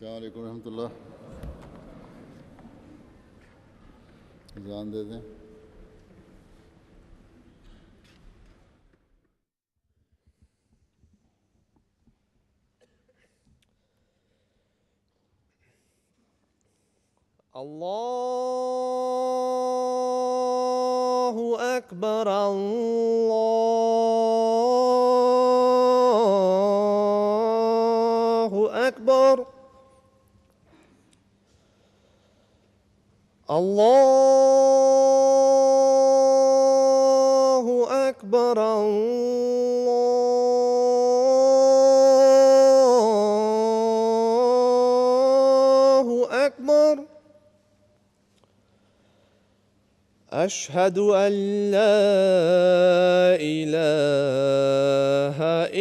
السلام علیکم ورحمۃ اللہ. اذان دے دیں. الله أكبر الله أكبر الله أكبر الله أكبر. أشهد أن لا إله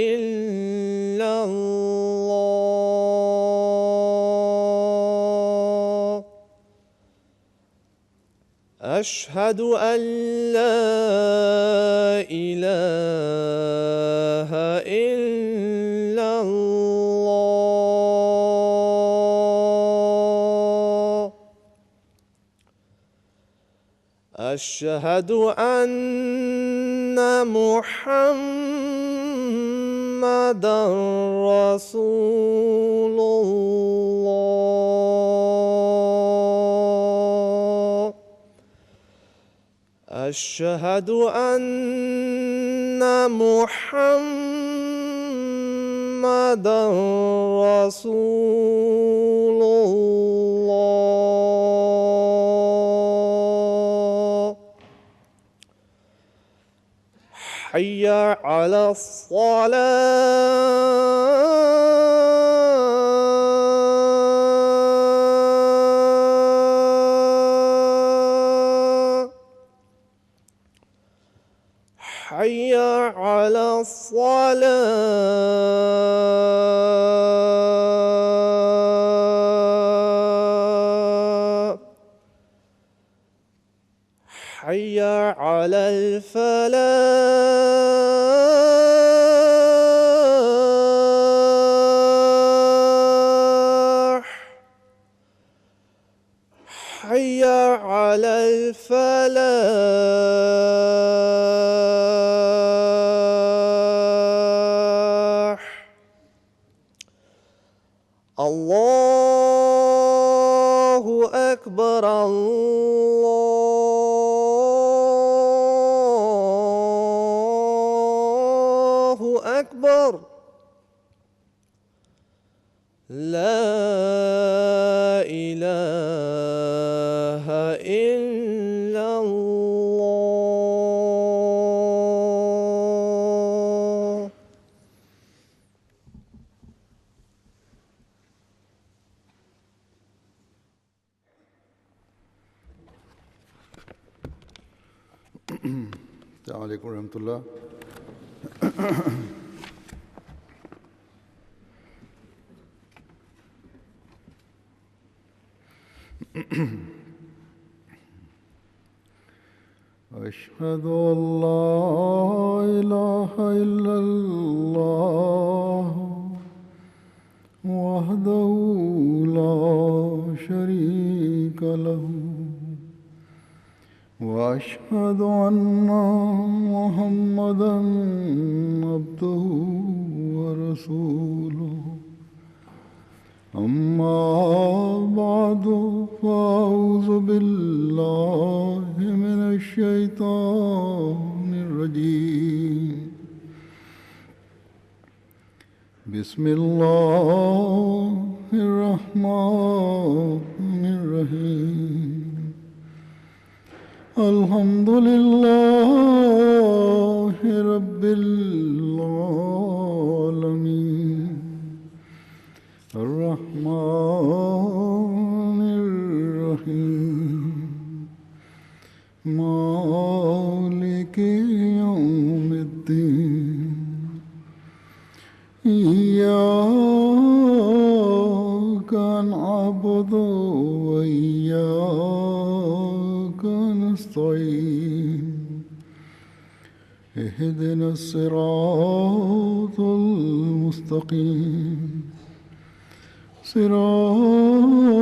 إلا الله. أشهد أن لا إله إلا الله. أشهد أن محمدًا رسول الله. أشهد أن محمدًا رسول الله. حي على الصلاة. حي على الصلاة. حي على الفلاح. حي على الفلاح. الله أكبر الله أكبر. لا إله إلا الله. السلام علیکم ورحمۃ اللہ. أشهد أن لا إله إلا الله وحده لا شريك له وأشهد أن محمدًا عبده ورسوله. أما بعد فأعوذ بالله من الشيطان الرجيم. بسم الله الرحمن الرحيم. الحمد لله رب العالمين. الرحمن الرحيم. مالك يوم الدين. إياك نعبد وإياك نستعين. اهدنا الصراط المستقيم. صراط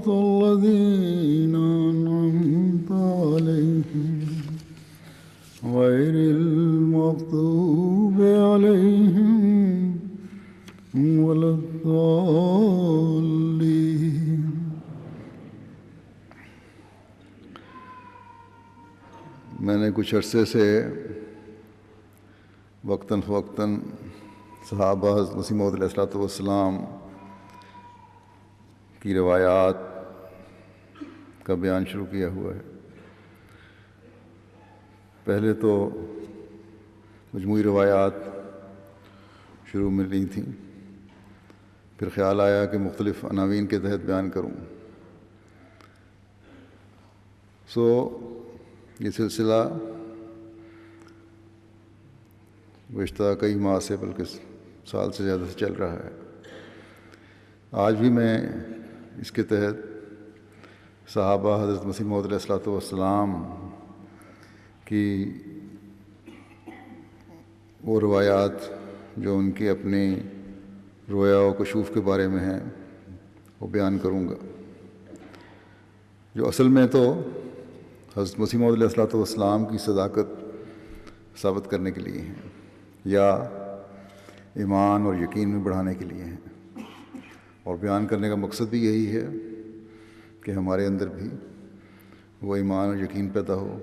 الذين أنعمت عليهم غير المغضوب عليهم ولا الضالين. میں نے کچھ عرصے سے وقتاً فوقتاً صحابہ حضرت مسیح موعود علیہ الصلوۃ والسلام کی روایات کا بیان شروع کیا ہوا ہے. پہلے تو مجموعی روایات شروع میں لی تھیں، پھر خیال آیا کہ مختلف عناوین کے تحت بیان کروں. یہ سلسلہ گزشتہ کئی ماہ سے بلکہ سال سے زیادہ سے چل رہا ہے. آج بھی میں اس کے تحت صحابہ حضرت مسیح موعود علیہ الصلوۃ والسلام کی وہ روایات جو ان کی اپنی رویا و کشوف کے بارے میں ہیں وہ بیان کروں گا، جو اصل میں تو حضرت مسیح موعود علیہ الصلوۃ والسلام کی صداقت ثابت کرنے کے لیے ہیں یا ایمان اور یقین میں بڑھانے کے لیے ہیں، اور بیان کرنے کا مقصد بھی یہی ہے کہ ہمارے اندر بھی وہ ایمان اور یقین پیدا ہو،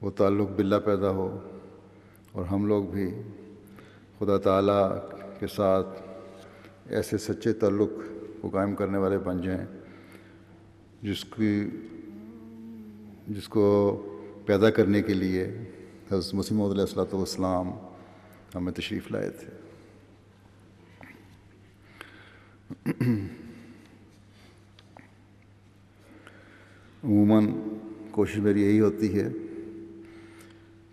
وہ تعلق باللہ پیدا ہو، اور ہم لوگ بھی خدا تعالیٰ کے ساتھ ایسے سچے تعلق کو قائم کرنے والے بن جائیں جس کو پیدا کرنے کے لیے حضرت مسیح موعود علیہ الصلوۃ والسلام ہمیں تشریف لائے تھے. عموماً کوشش میری یہی ہوتی ہے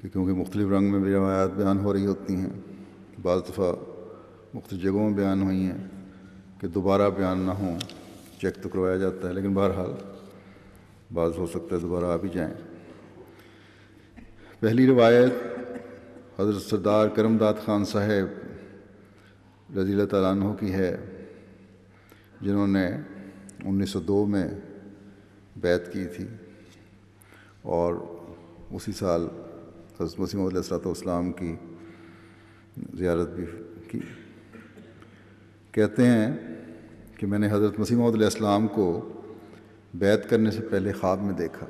کہ کیونکہ مختلف رنگ میں بھی روایات بیان ہو رہی ہوتی ہیں، بعض دفعہ مختلف جگہوں میں بیان ہوئی ہیں، کہ دوبارہ بیان نہ ہوں، چیک تو کروایا جاتا ہے، لیکن بہرحال بعض ہو سکتا ہے دوبارہ آ بھی جائیں. پہلی روایت حضرت سردار کرم داد خان صاحب رضی اللہ تعالیٰ عنہ کی ہے، جنہوں نے 1902 میں بیعت کی تھی اور اسی سال حضرت مسیح موعود علیہ الصلوۃ والسلام کی زیارت بھی کی. کہتے ہیں کہ میں نے حضرت مسیح موعود علیہ السلام کو بیعت کرنے سے پہلے خواب میں دیکھا.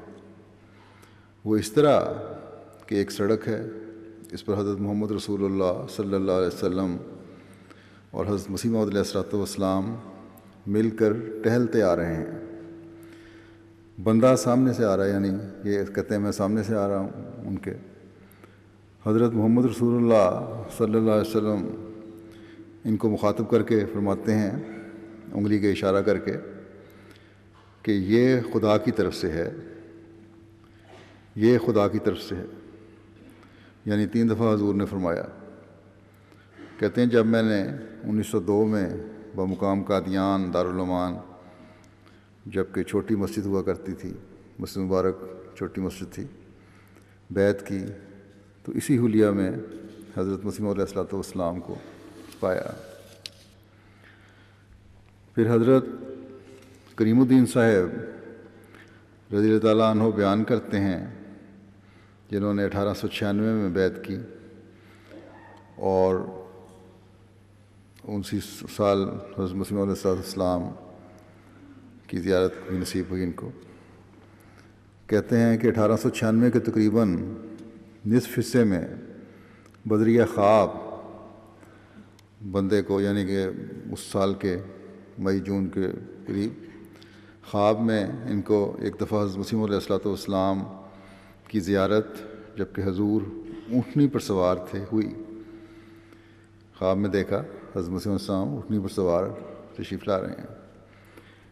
وہ اس طرح کہ ایک سڑک ہے، اس پر حضرت محمد رسول اللہ صلی اللہ علیہ وسلم اور حضرت مسیح موعود علیہ الصلوۃ والسلام مل کر ٹہلتے آ رہے ہیں. بندہ سامنے سے آ رہا ہے، یعنی یہ کہتے ہیں میں سامنے سے آ رہا ہوں ان کے. حضرت محمد رسول اللہ صلی اللہ علیہ وسلم ان کو مخاطب کر کے فرماتے ہیں انگلی کے اشارہ کر کے کہ یہ خدا کی طرف سے ہے، یہ خدا کی طرف سے ہے. یعنی 3 دفعہ حضور نے فرمایا. کہتے ہیں جب میں نے 1902 میں بمقام قادیان دارالعلومان، جب کہ چھوٹی مسجد ہوا کرتی تھی، مسجد مبارک چھوٹی مسجد تھی، بیعت کی، تو اسی حلیہ میں حضرت مسیح موعود علیہ الصلوۃ والسلام کو پایا. پھر حضرت کریم الدین صاحب رضی اللہ تعالیٰ عنہ بیان کرتے ہیں، جنہوں نے 1896 میں بیعت کی اور 29 سال حضرت مسیح موعود علیہ السلام کی زیارت بھی نصیب ہوئی ان کو. کہتے ہیں کہ 1896 کے تقریباً نصف حصے میں بدریہ خواب بندے کو، یعنی کہ اس سال کے مئی جون کے قریب، خواب میں ان کو ایک دفعہ حضرت مسیح موعود علیہ الصلوۃ والسلام کی زیارت، جب کہ حضور اونٹنی پر سوار تھے، ہوئی. خواب میں دیکھا حضرت مسیح علیہ السلام اونٹنی پر سوار تشریف لا رہے ہیں.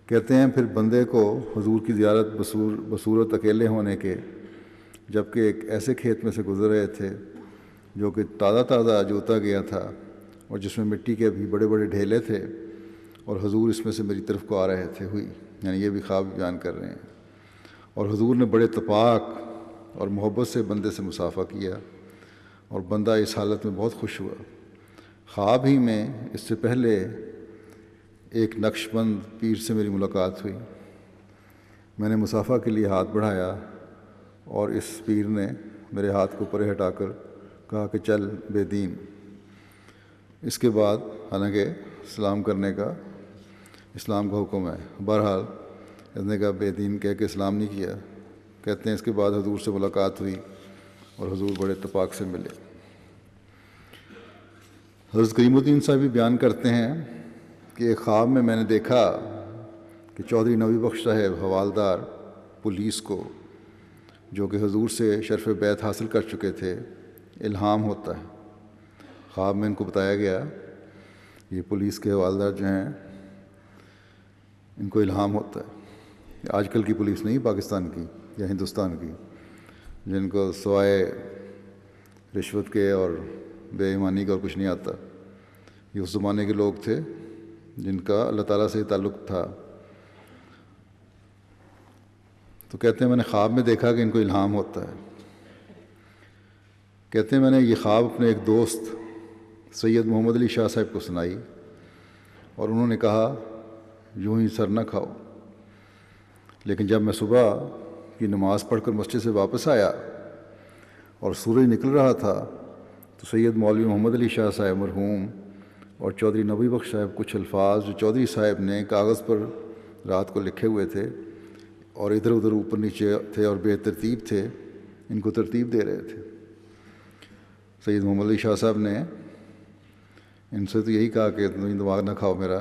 کہتے ہیں پھر بندے کو حضور کی زیارت بصورت اکیلے ہونے کے، جب کہ ایک ایسے کھیت میں سے گزر رہے تھے جو کہ تازہ جوتا گیا تھا اور جس میں مٹی کے بھی بڑے بڑے ڈھیلے تھے، اور حضور اس میں سے میری طرف کو آ رہے تھے، ہوئی. یعنی یہ بھی خواب بیان کر رہے ہیں. اور حضور نے بڑے اتفاق اور محبت سے بندے سے مصافحہ کیا اور بندہ اس حالت میں بہت خوش ہوا. خواب ہی میں اس سے پہلے ایک نقش بند پیر سے میری ملاقات ہوئی۔ میں نے مصافحہ کے لیے ہاتھ بڑھایا اور اس پیر نے میرے ہاتھ کو پرے ہٹا کر کہا کہ چل بے دین۔ اس کے بعد حالانکہ سلام کرنے کا اسلام کا حکم ہے، بہرحال اس نے کہا بے دین کہہ کے اسلام نہیں کیا۔ کہتے ہیں اس کے بعد حضور سے ملاقات ہوئی اور حضور بڑے اتفاق سے ملے۔ حضرت کریم الدین صاحب بھی بیان کرتے ہیں کہ ایک خواب میں نے دیکھا کہ چودھری نبی بخش صاحب حوالدار پولیس کو، جو کہ حضور سے شرف بیعت حاصل کر چکے تھے، الہام ہوتا ہے۔ خواب میں ان کو بتایا گیا یہ پولیس کے حوالدار جو ہیں ان کو الہام ہوتا ہے، آج کل کی پولیس نہیں پاکستان کی یا ہندوستان کی، جن کو سوائے رشوت کے اور بے ایمانی کا اور کچھ نہیں آتا۔ یہ اس زمانے کے لوگ تھے جن کا اللہ تعالیٰ سے تعلق تھا۔ تو کہتے ہیں میں نے خواب میں دیکھا کہ ان کو الہام ہوتا ہے۔ کہتے ہیں میں نے یہ خواب اپنے ایک دوست سید محمد علی شاہ صاحب کو سنائی اور انہوں نے کہا یوں ہی سر نہ کھاؤ۔ لیکن جب میں صبح کی نماز پڑھ کر مسجد سے واپس آیا اور سورج نکل رہا تھا تو سید مولوی محمد علی شاہ صاحب مرحوم اور چودھری نبی بخش صاحب کچھ الفاظ جو چودھری صاحب نے کاغذ پر رات کو لکھے ہوئے تھے اور ادھر ادھر اوپر نیچے تھے اور بے ترتیب تھے، ان کو ترتیب دے رہے تھے۔ سید محمد علی شاہ صاحب نے ان سے تو یہی کہا کہ تم دماغ نہ کھاؤ میرا،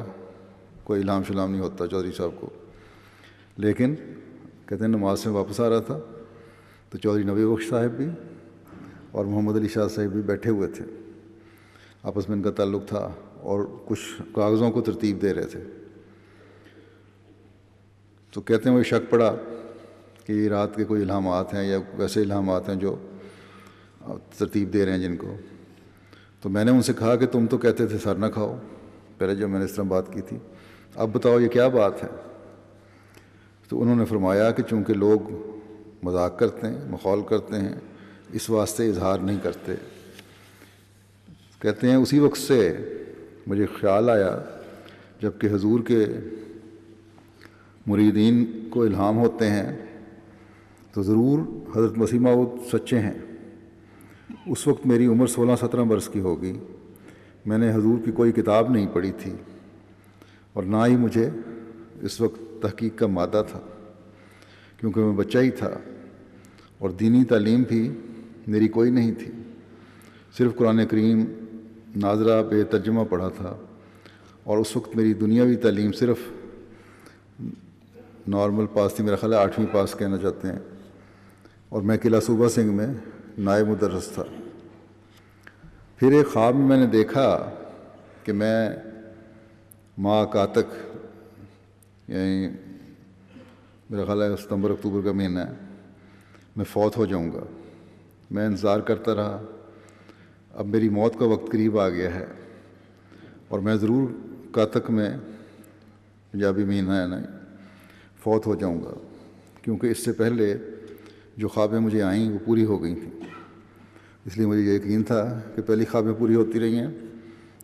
کوئی الہام شلام نہیں ہوتا چودھری صاحب کو۔ لیکن کہتے ہیں نماز سے واپس آ رہا تھا تو چودھری نبی بخش صاحب بھی اور محمد علی شاہ صاحب بھی بیٹھے ہوئے تھے، آپس میں ان کا تعلق تھا اور کچھ کاغذوں کو ترتیب دے رہے تھے۔ تو کہتے ہیں وہ شک پڑا کہ یہ رات کے کوئی الہامات ہیں یا ویسے الہامات ہیں جو ترتیب دے رہے ہیں جن کو۔ تو میں نے ان سے کہا کہ تم تو کہتے تھے سر نہ کھاؤ پہلے جب میں نے اس طرح بات کی تھی، اب بتاؤ یہ کیا بات ہے؟ تو انہوں نے فرمایا کہ چونکہ لوگ مذاق کرتے ہیں، مخول کرتے ہیں، اس واسطے اظہار نہیں کرتے۔ کہتے ہیں اسی وقت سے مجھے خیال آیا جب کہ حضور کے مریدین کو الہام ہوتے ہیں تو ضرور حضرت مسیح موعود سچے ہیں۔ اس وقت میری عمر 16-17 برس کی ہوگی۔ میں نے حضور کی کوئی کتاب نہیں پڑھی تھی اور نہ ہی مجھے اس وقت تحقیق کا مادہ تھا، کیونکہ میں بچہ ہی تھا اور دینی تعلیم بھی میری کوئی نہیں تھی، صرف قرآن کریم ناظرہ بے ترجمہ پڑھا تھا، اور اس وقت میری دنیاوی تعلیم صرف نارمل پاس تھی، میرا خیال ہے 8ویں پاس کہنا چاہتے ہیں، اور میں قلعہ صوبہ سنگھ میں نائب مدرس تھا۔ پھر ایک خواب میں نے دیکھا کہ میں ماہ کاتک، یعنی میرا خیال ہے ستمبر اکتوبر کا مہینہ ہے، میں فوت ہو جاؤں گا۔ میں انتظار کرتا رہا، اب میری موت کا وقت قریب آ گیا ہے اور میں ضرور کاتک میں، پنجابی مہینہ ہے نا، فوت ہو جاؤں گا، کیونکہ اس سے پہلے جو خوابیں مجھے آئیں وہ پوری ہو گئی تھیں۔ اس لیے مجھے یہ یقین تھا کہ پہلی خوابیں پوری ہوتی رہی ہیں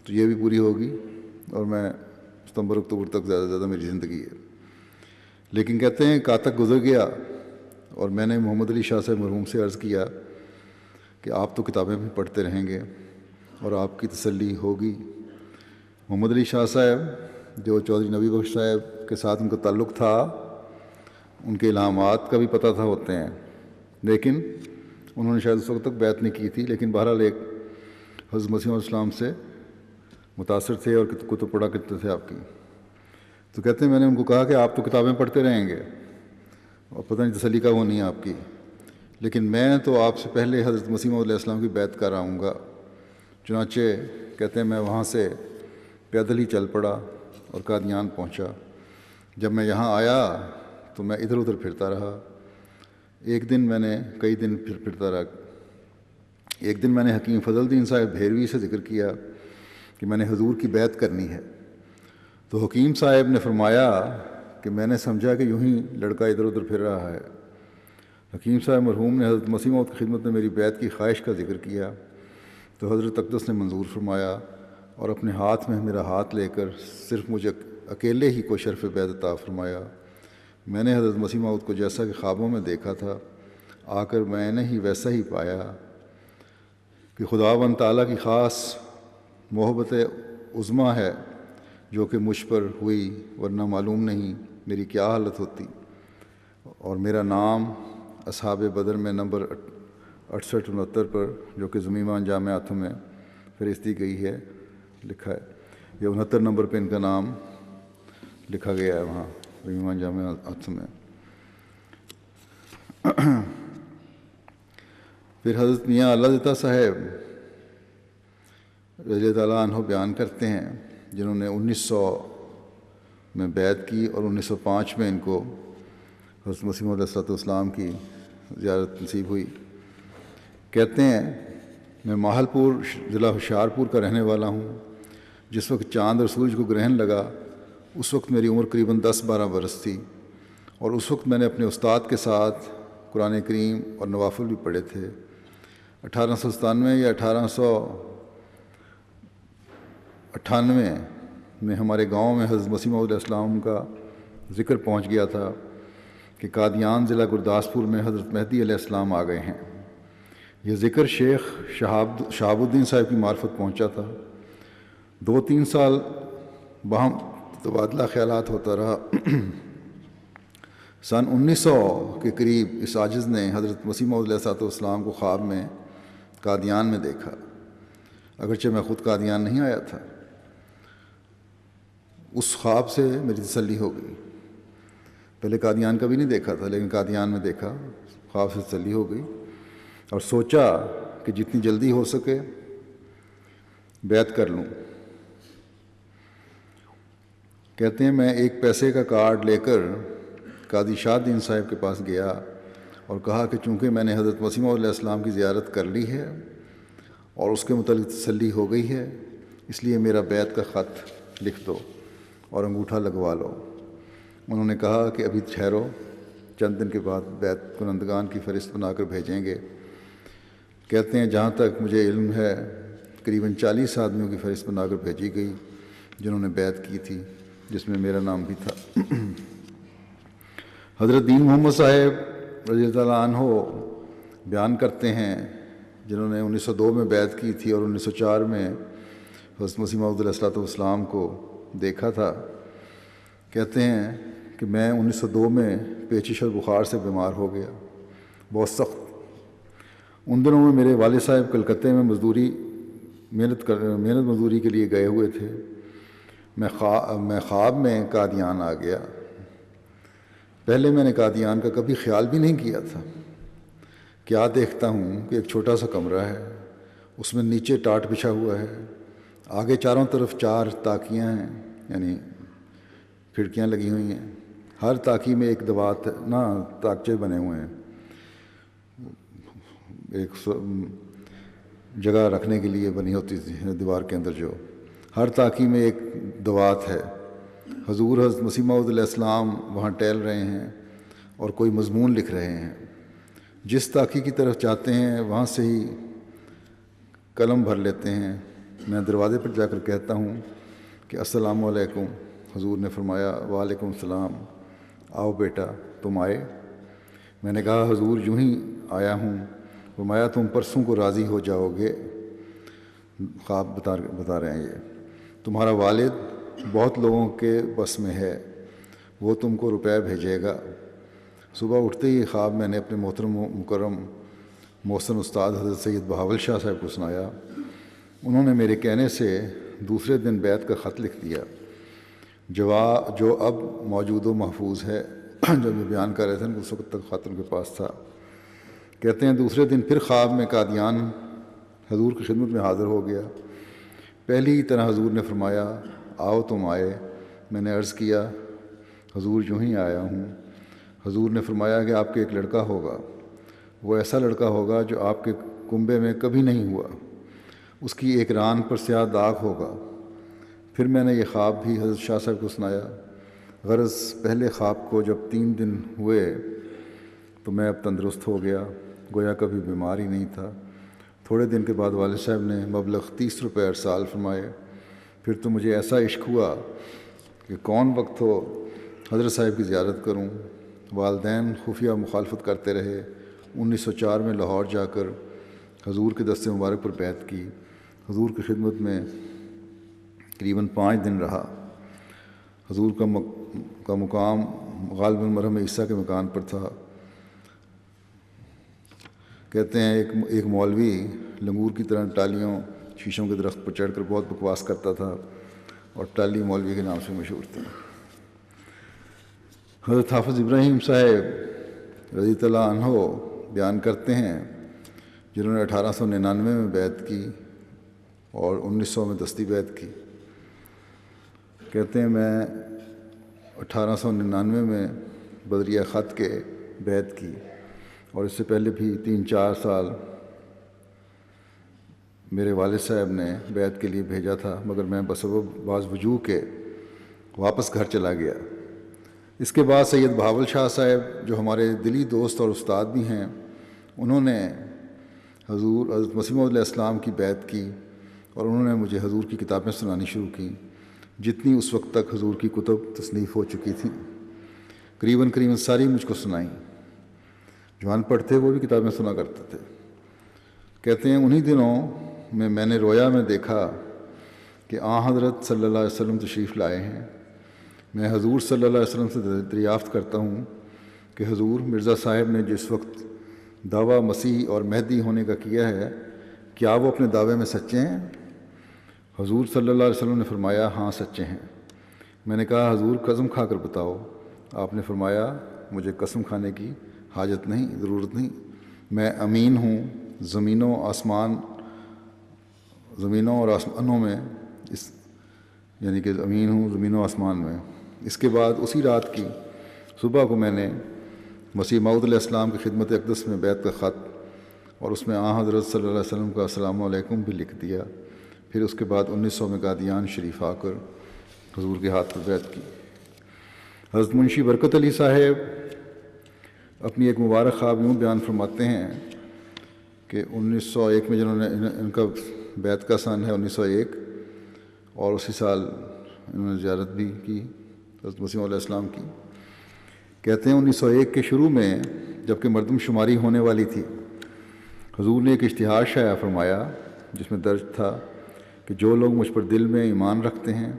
تو یہ بھی پوری ہوگی، اور میں ستمبر اکتوبر تک زیادہ سے زیادہ میری زندگی ہے۔ لیکن کہتے ہیں کاتک گزر گیا اور میں نے محمد علی شاہ صاحب مرحوم سے عرض کیا کہ آپ تو کتابیں بھی پڑھتے رہیں گے اور آپ کی تسلی ہوگی۔ محمد علی شاہ صاحب جو چودھری نبی بخش صاحب کے ساتھ ان کا تعلق تھا، ان کے الہامات کا بھی پتہ تھا ہوتے ہیں، لیکن انہوں نے شاید اس وقت تک بیعت نہیں کی تھی، لیکن بہرحال ایک حضرت مسیح علیہ السلام سے متاثر تھے اور کتب پڑھا کرتے تھے آپ کی۔ تو کہتے ہیں میں نے ان کو کہا کہ آپ تو کتابیں پڑھتے رہیں گے اور پتہ نہیں تسلی کب ہونی ہے آپ کی، لیکن میں تو آپ سے پہلے حضرت مسیح علیہ السلام کی بیعت کر آؤں گا۔ چنانچہ کہتے ہیں میں وہاں سے پیدل ہی چل پڑا اور قادیان پہنچا۔ جب میں یہاں آیا تو میں ادھر ادھر پھرتا رہا، ایک دن میں نے کئی دن پھرتا رہا۔ ایک دن میں نے حکیم فضل الدین صاحب بھیروی سے ذکر کیا کہ میں نے حضور کی بیعت کرنی ہے، تو حکیم صاحب نے فرمایا کہ میں نے سمجھا کہ یوں ہی لڑکا ادھر ادھر پھر رہا ہے۔ حکیم صاحب مرحوم نے حضرت مسیح موعود کی خدمت میں میری بیعت کی خواہش کا ذکر کیا تو حضرت اقدس نے منظور فرمایا اور اپنے ہاتھ میں میرا ہاتھ لے کر صرف مجھے اکیلے ہی کو شرف بیعت عطا فرمایا۔ میں نے حضرت مسیح موعود کو جیسا کہ خوابوں میں دیکھا تھا آ کر میں نے ہی ویسا ہی پایا کہ خداوند تعالیٰ کی خاص محبت عظمیٰ ہے جو کہ مجھ پر ہوئی، ورنہ معلوم نہیں میری کیا حالت ہوتی۔ اور میرا نام اصحاب بدر میں نمبر 68-69 پر، جو کہ ضمیمان جامعات میں فہرستی گئی ہے، لکھا ہے۔ یہ 69 نمبر پہ ان کا نام لکھا گیا ہے وہاں ضمیمان جامعات میں۔ پھر حضرت میاں اللہ دتا صاحب رضی اللہ تعالیٰ عنہ بیان کرتے ہیں، جنہوں نے 1900 میں بیعت کی اور 1905 میں ان کو حضرت مسیح موعود علیہ السلام کی زیارت نصیب ہوئی۔ کہتے ہیں میں ماہل پور ضلع ہوشیارپور کا رہنے والا ہوں۔ جس وقت چاند اور سورج کو گرہن لگا اس وقت میری عمر قریباً 10-12 برس تھی، اور اس وقت میں نے اپنے استاد کے ساتھ قرآن کریم اور نوافل بھی پڑھے تھے۔ 1897 یا 1898 میں ہمارے گاؤں میں حضرت مسیح موعود علیہ السلام کا ذکر پہنچ گیا تھا کہ قادیان ضلع گرداسپور میں حضرت مہدی علیہ السلام آ گئے ہیں۔ یہ ذکر شیخ شہاب الدین صاحب کی معرفت پہنچا تھا۔ 2-3 سال باہم تبادلہ خیالات ہوتا رہا۔ سن 1900 کے قریب اس عاجز نے حضرت مسیح موعود علیہ السلام کو خواب میں قادیان میں دیکھا، اگرچہ میں خود قادیان نہیں آیا تھا۔ اس خواب سے میری تسلی ہو گئی۔ پہلے قادیان کبھی نہیں دیکھا تھا، لیکن قادیان میں دیکھا، خواب سے تسلی ہو گئی، اور سوچا کہ جتنی جلدی ہو سکے بیعت کر لوں۔ کہتے ہیں میں ایک پیسے کا کارڈ لے کر قاضی شاہ الدین صاحب کے پاس گیا اور کہا کہ چونکہ میں نے حضرت مسیح موعود علیہ السلام کی زیارت کر لی ہے اور اس کے متعلق تسلی ہو گئی ہے، اس لیے میرا بیعت کا خط لکھ دو اور انگوٹھا لگوا لو۔ انہوں نے کہا کہ ابھی ٹھہرو، چند دن کے بعد بیعت کنندگان کی فہرست بنا کر بھیجیں گے۔ کہتے ہیں جہاں تک مجھے علم ہے قریباً 40 آدمیوں کی فہرست بنا کر بھیجی گئی جنہوں نے بیعت کی تھی، جس میں میرا نام بھی تھا۔ حضرت دین محمد صاحب رضی اللہ تعالیٰ عنہ بیان کرتے ہیں، جنہوں نے 1902 میں بیعت کی تھی اور 1904 میں حضرت مسیح موعود علیہ السلام کو دیکھا تھا۔ کہتے ہیں کہ میں 1902 میں پیچش اور بخار سے بیمار ہو گیا، بہت سخت۔ ان دنوں میں میرے والد صاحب کلکتے میں محنت مزدوری کے لیے گئے ہوئے تھے۔ میں خواب میں قادیان آ گیا۔ پہلے میں نے قادیان کا کبھی خیال بھی نہیں کیا تھا۔ کیا دیکھتا ہوں کہ ایک چھوٹا سا کمرہ ہے، اس میں نیچے ٹاٹ بچھا ہوا ہے، آگے چاروں طرف 4 تاکیاں ہیں، یعنی کھڑکیاں لگی ہوئی ہیں، ہر تاکی میں ایک دوات تاکچے بنے ہوئے ہیں، ایک جگہ رکھنے کے لیے بنی ہوتی تھی دیوار کے اندر، جو ہر تاکی میں ایک دوات ہے۔ حضور حضرت مسیح موعود علیہ السلام وہاں ٹہل رہے ہیں اور کوئی مضمون لکھ رہے ہیں۔ جس تاکی کی طرف چاہتے ہیں وہاں سے ہی قلم بھر لیتے ہیں۔ میں دروازے پر جا کر کہتا ہوں کہ السلام علیکم۔ حضور نے فرمایا وعلیکم السلام، آؤ بیٹا تم آئے؟ میں نے کہا حضور یوں ہی آیا ہوں۔ فرمایا تم پرسوں کو راضی ہو جاؤ گے۔ خواب بتا رہے ہیں یہ، تمہارا والد بہت لوگوں کے بس میں ہے، وہ تم کو روپے بھیجے گا۔ صبح اٹھتے ہی خواب میں نے اپنے محترم مکرم محسن استاد حضرت سید بہاول شاہ صاحب کو سنایا۔ انہوں نے میرے کہنے سے دوسرے دن بیعت کا خط لکھ دیا، جو اب موجود و محفوظ ہے۔ جب یہ بیان کر رہے تھے اس وقت تک خط ان کے پاس تھا۔ کہتے ہیں دوسرے دن پھر خواب میں قادیان حضور کی خدمت میں حاضر ہو گیا۔ پہلی ہی طرح حضور نے فرمایا آؤ تم آئے۔ میں نے عرض کیا حضور یوں ہی آیا ہوں۔ حضور نے فرمایا کہ آپ کے ایک لڑکا ہوگا، وہ ایسا لڑکا ہوگا جو آپ کے کنبے میں کبھی نہیں ہوا، اس کی ایک ران پر سیاہ داغ ہوگا۔ پھر میں نے یہ خواب بھی حضرت شاہ صاحب کو سنایا۔ غرض پہلے خواب کو جب 3 دن ہوئے تو میں اب تندرست ہو گیا، گویا کبھی بیمار ہی نہیں تھا۔ تھوڑے دن کے بعد والد صاحب نے مبلغ 30 روپے ارسال فرمائے۔ پھر تو مجھے ایسا عشق ہوا کہ کون وقت ہو حضرت صاحب کی زیارت کروں۔ والدین خفیہ مخالفت کرتے رہے۔ 1904 میں لاہور جا کر حضور کے دست مبارک پر بیعت کی۔ حضور کی خدمت میں تقریباً 5 دن رہا۔ حضور کا مقام غالباً مرحوم عیسیٰ کے مکان پر تھا۔ کہتے ہیں ایک مولوی لنگور کی طرح ٹالیوں شیشوں کے درخت پر چڑھ کر بہت بکواس کرتا تھا اور ٹالی مولوی کے نام سے مشہور تھا۔ حضرت حافظ ابراہیم صاحب رضی اللہ عنہ بیان کرتے ہیں، جنہوں نے 1899 میں بیعت کی اور 1900 میں دستی بیعت کی۔ کہتے ہیں میں 1899 میں بدریہ خط کے بیعت کی اور اس سے پہلے بھی 3-4 سال میرے والد صاحب نے بیعت کے لیے بھیجا تھا، مگر میں بسبب بعض وجوہ کے واپس گھر چلا گیا۔ اس کے بعد سید بہاول شاہ صاحب جو ہمارے دلی دوست اور استاد بھی ہیں، انہوں نے حضرت مسیح موعود علیہ السلام کی بیعت کی اور انہوں نے مجھے حضور کی کتابیں سنانی شروع کی، جتنی اس وقت تک حضور کی کتب تصنیف ہو چکی تھیں۔ قریباً ساری مجھ کو سنائیں۔ جو ان پڑھ تھے وہ بھی کتابیں سنا کرتے تھے۔ کہتے ہیں انہی دنوں میں نے رویا میں دیکھا کہ حضرت صلی اللہ علیہ وسلم تشریف لائے ہیں۔ میں حضور صلی اللہ علیہ وسلم سے دریافت کرتا ہوں کہ حضور، مرزا صاحب نے جس وقت دعویٰ مسیح اور مہدی ہونے کا کیا ہے، کیا وہ اپنے دعوے میں سچے ہیں؟ حضور صلی اللہ علیہ وسلم نے فرمایا، ہاں سچے ہیں۔ میں نے کہا، حضور قسم کھا کر بتاؤ۔ آپ نے فرمایا، مجھے قسم کھانے کی حاجت نہیں، ضرورت نہیں، میں امین ہوں زمینوں اور آسمانوں میں، یعنی کہ امین ہوں زمینوں آسمان میں۔ اس کے بعد اسی رات کی صبح کو میں نے مسیح موعود علیہ السلام کی خدمت اقدس میں بیعت کا خط اور اس میں حضرت صلی اللہ علیہ وسلم کا السلام علیکم بھی لکھ دیا۔ پھر اس کے بعد 1900 میں قادیان شریف آ کر حضور کے ہاتھ پر بیعت کی۔ حضرت منشی برکت علی صاحب اپنی ایک مبارک خواب یوں بیان فرماتے ہیں کہ 1901 میں جنہوں نے ان کا بیعت کا سن ہے 1901، اور اسی سال انہوں نے زیارت بھی کی حضرت مسیح علیہ السلام کی۔ کہتے ہیں 1901 کے شروع میں جب کہ مردم شماری ہونے والی تھی، حضور نے ایک اشتہار شائع فرمایا جس میں درج تھا کہ جو لوگ مجھ پر دل میں ایمان رکھتے ہیں،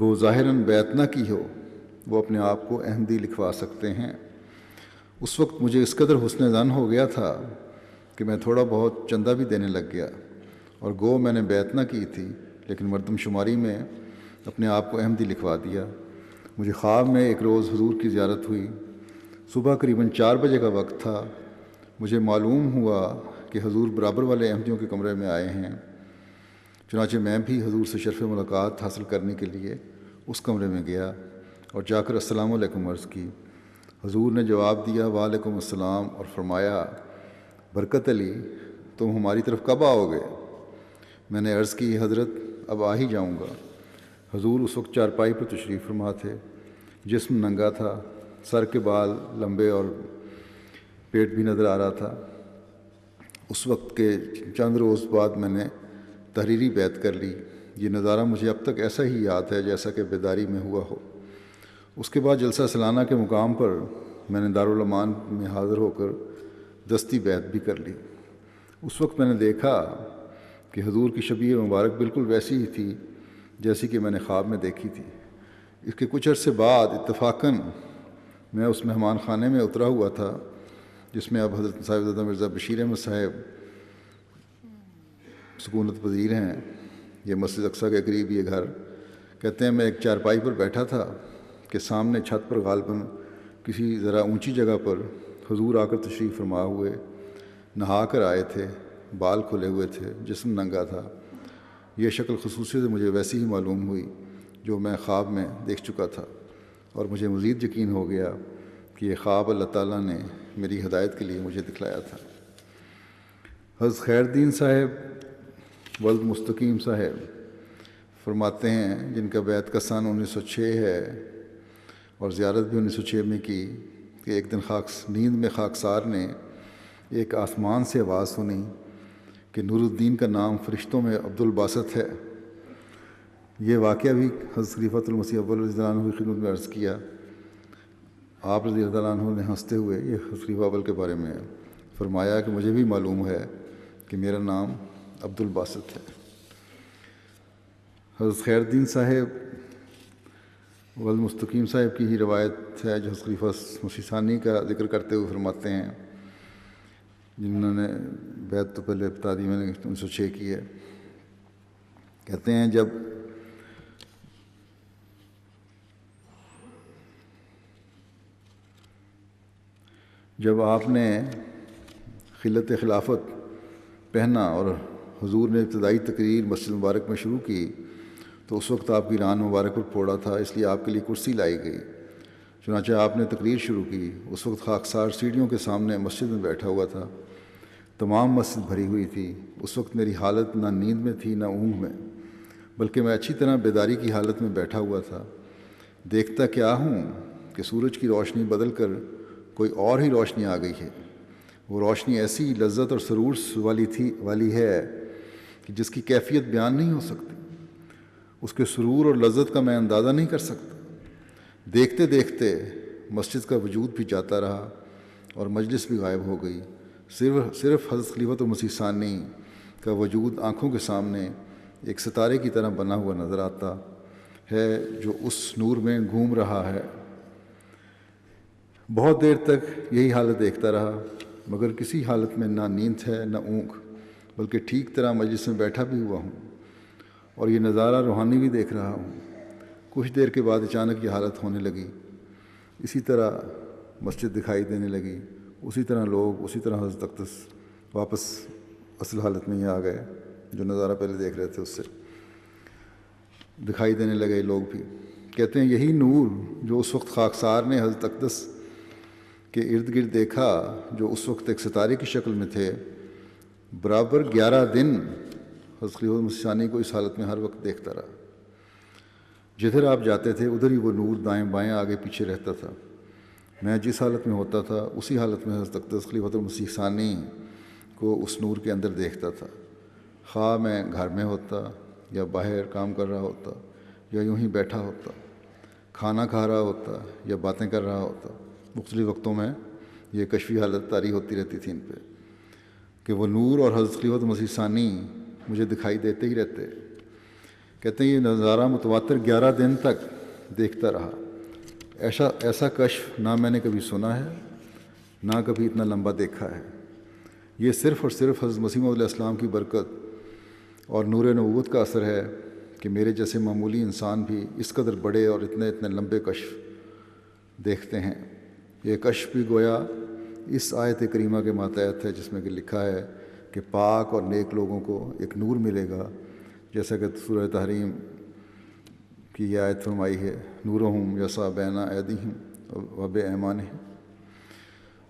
گو ظاہراً بیعت نہ کی ہو، وہ اپنے آپ کو احمدی لکھوا سکتے ہیں۔ اس وقت مجھے اس قدر حسن ظن ہو گیا تھا کہ میں تھوڑا بہت چندہ بھی دینے لگ گیا، اور گو میں نے بیعت نہ کی تھی لیکن مردم شماری میں اپنے آپ کو احمدی لکھوا دیا۔ مجھے خواب میں ایک روز حضور کی زیارت ہوئی۔ صبح قریباً 4 بجے کا وقت تھا۔ مجھے معلوم ہوا کہ حضور برابر والے احمدیوں کے کمرے میں آئے ہیں۔ چنانچہ میں بھی حضور سے شرف ملاقات حاصل کرنے کے لیے اس کمرے میں گیا اور جا کر السلام علیکم عرض کی۔ حضور نے جواب دیا، وعلیکم السلام، اور فرمایا، برکت علی، تم ہماری طرف کب آؤ گے؟ میں نے عرض کی، حضرت اب آ ہی جاؤں گا۔ حضور اس وقت چارپائی پر تشریف فرما تھے، جسم ننگا تھا، سر کے بال لمبے اور پیٹ بھی نظر آ رہا تھا۔ اس وقت کے چند روز بعد میں نے تحریری بیعت کر لی۔ یہ نظارہ مجھے اب تک ایسا ہی یاد ہے جیسا کہ بیداری میں ہوا ہو۔ اس کے بعد جلسہ سالانہ کے مقام پر میں نے دارالامان میں حاضر ہو کر دستی بیعت بھی کر لی۔ اس وقت میں نے دیکھا کہ حضور کی شبیہ مبارک بالکل ویسی ہی تھی جیسی کہ میں نے خواب میں دیکھی تھی۔ اس کے کچھ عرصے بعد اتفاقاً میں اس مہمان خانے میں اترا ہوا تھا جس میں اب حضرت صاحبزادہ مرزا بشیر احمد صاحب سکونت پذیر ہیں۔ یہ مسجد اقصیٰ کے قریب یہ گھر۔ کہتے ہیں میں ایک چارپائی پر بیٹھا تھا کہ سامنے چھت پر غالباً کسی ذرا اونچی جگہ پر حضور آ کر تشریف فرما ہوئے، نہا کر آئے تھے، بال کھلے ہوئے تھے، جسم ننگا تھا۔ یہ شکل خصوصی سے مجھے ویسی ہی معلوم ہوئی جو میں خواب میں دیکھ چکا تھا، اور مجھے مزید یقین ہو گیا کہ یہ خواب اللہ تعالیٰ نے میری ہدایت کے لیے مجھے دکھلایا تھا۔ حضرت خیر الدین صاحب ولد مستقیم صاحب فرماتے ہیں، جن کا بیعت کا سن 1906 ہے اور زیارت بھی 1906 میں کی، کہ ایک دن نیند میں خاکسار نے ایک آسمان سے آواز سنی کہ نور الدین کا نام فرشتوں میں عبد الباسط ہے۔ یہ واقعہ بھی حضرت خلیفۃ المسیح اول رضی اللہ عنہ کی خدمت میں عرض کیا. آپ رضی اللہ عنہ نے ہنستے ہوئے یہ حضرت خلیفہ اول کے بارے میں فرمایا کہ مجھے بھی معلوم ہے کہ میرا نام عبد الباسط ہے. حضرت خیر الدین صاحب والمستقیم صاحب کی ہی روایت ہے جو حضرت خلیفہ مسیح ثانی کا ذکر کرتے ہوئے فرماتے ہیں، جنہوں نے بیعت تو پہلے بتا دی میں نے 1906 کی ہے. کہتے ہیں جب آپ نے خلعت خلافت پہنا اور حضور نے ابتدائی تقریر مسجد مبارک میں شروع کی تو اس وقت آپ کی ران مبارک پر پھوڑا تھا، اس لیے آپ کے لیے کرسی لائی گئی. چنانچہ آپ نے تقریر شروع کی. اس وقت خاکسار سیڑھیوں کے سامنے مسجد میں بیٹھا ہوا تھا. تمام مسجد بھری ہوئی تھی. اس وقت میری حالت نہ نیند میں تھی نہ اونگ میں، بلکہ میں اچھی طرح بیداری کی حالت میں بیٹھا ہوا تھا. دیکھتا کیا ہوں کہ سورج کی روشنی بدل کر کوئی اور ہی روشنی آ گئی ہے. وہ روشنی ایسی لذت اور سرور والی ہے کہ جس کی کیفیت بیان نہیں ہو سکتی. اس کے سرور اور لذت کا میں اندازہ نہیں کر سکتا. دیکھتے دیکھتے مسجد کا وجود بھی جاتا رہا اور مجلس بھی غائب ہو گئی. صرف حضرت خلیفۃ المسیح ثانی کا وجود آنکھوں کے سامنے ایک ستارے کی طرح بنا ہوا نظر آتا ہے جو اس نور میں گھوم رہا ہے. بہت دیر تک یہی حالت دیکھتا رہا، مگر کسی حالت میں نہ نیند ہے نہ اونگ، بلکہ ٹھیک طرح مجلس میں بیٹھا بھی ہوا ہوں اور یہ نظارہ روحانی بھی دیکھ رہا ہوں. کچھ دیر کے بعد اچانک یہ حالت ہونے لگی. اسی طرح مسجد دکھائی دینے لگی، اسی طرح لوگ، اسی طرح حضرت اقدس واپس اصل حالت میں ہی آ گئے. جو نظارہ پہلے دیکھ رہے تھے اس سے دکھائی دینے لگے لوگ بھی. کہتے ہیں یہی نور جو اس وقت خاکسار نے حضرت اقدس کے ارد گرد دیکھا، جو اس وقت ایک ستارے کی شکل میں تھے، برابر 11 دن حضرت خلیفۃ مسیح ثانی کو اس حالت میں ہر وقت دیکھتا رہا. جدھر آپ جاتے تھے ادھر ہی وہ نور دائیں بائیں آگے پیچھے رہتا تھا. میں جس حالت میں ہوتا تھا اسی حالت میں حضرت اقدس خلیفۃ المسیح ثانی کو اس نور کے اندر دیکھتا تھا. خواہ میں گھر میں ہوتا یا باہر کام کر رہا ہوتا یا یوں ہی بیٹھا ہوتا، کھانا کھا رہا ہوتا یا باتیں کر رہا ہوتا. مختلف وقتوں میں یہ کشفی حالت طاری ہوتی رہتی تھی ان پہ کہ وہ نور اور حضرت خلیفۃ مسیح ثانی مجھے دکھائی دیتے ہی رہتے. کہتے ہیں یہ نظارہ متواتر 11 دن تک دیکھتا رہا. ایسا کشف نہ میں نے کبھی سنا ہے نہ کبھی اتنا لمبا دیکھا ہے. یہ صرف اور صرف حضرت مسیح موعود علیہ السلام کی برکت اور نور نبوت کا اثر ہے کہ میرے جیسے معمولی انسان بھی اس قدر بڑے اور اتنے لمبے کشف دیکھتے ہیں. یہ کشف بھی گویا اس آیت کریمہ کے ماتحت ہے جس میں کہ لکھا ہے کہ پاک اور نیک لوگوں کو ایک نور ملے گا، جیسا کہ سورہ تحریم کی یہ آیت فرمائی ہے نورہم یسعی بین ایدیہم و بایمانہم.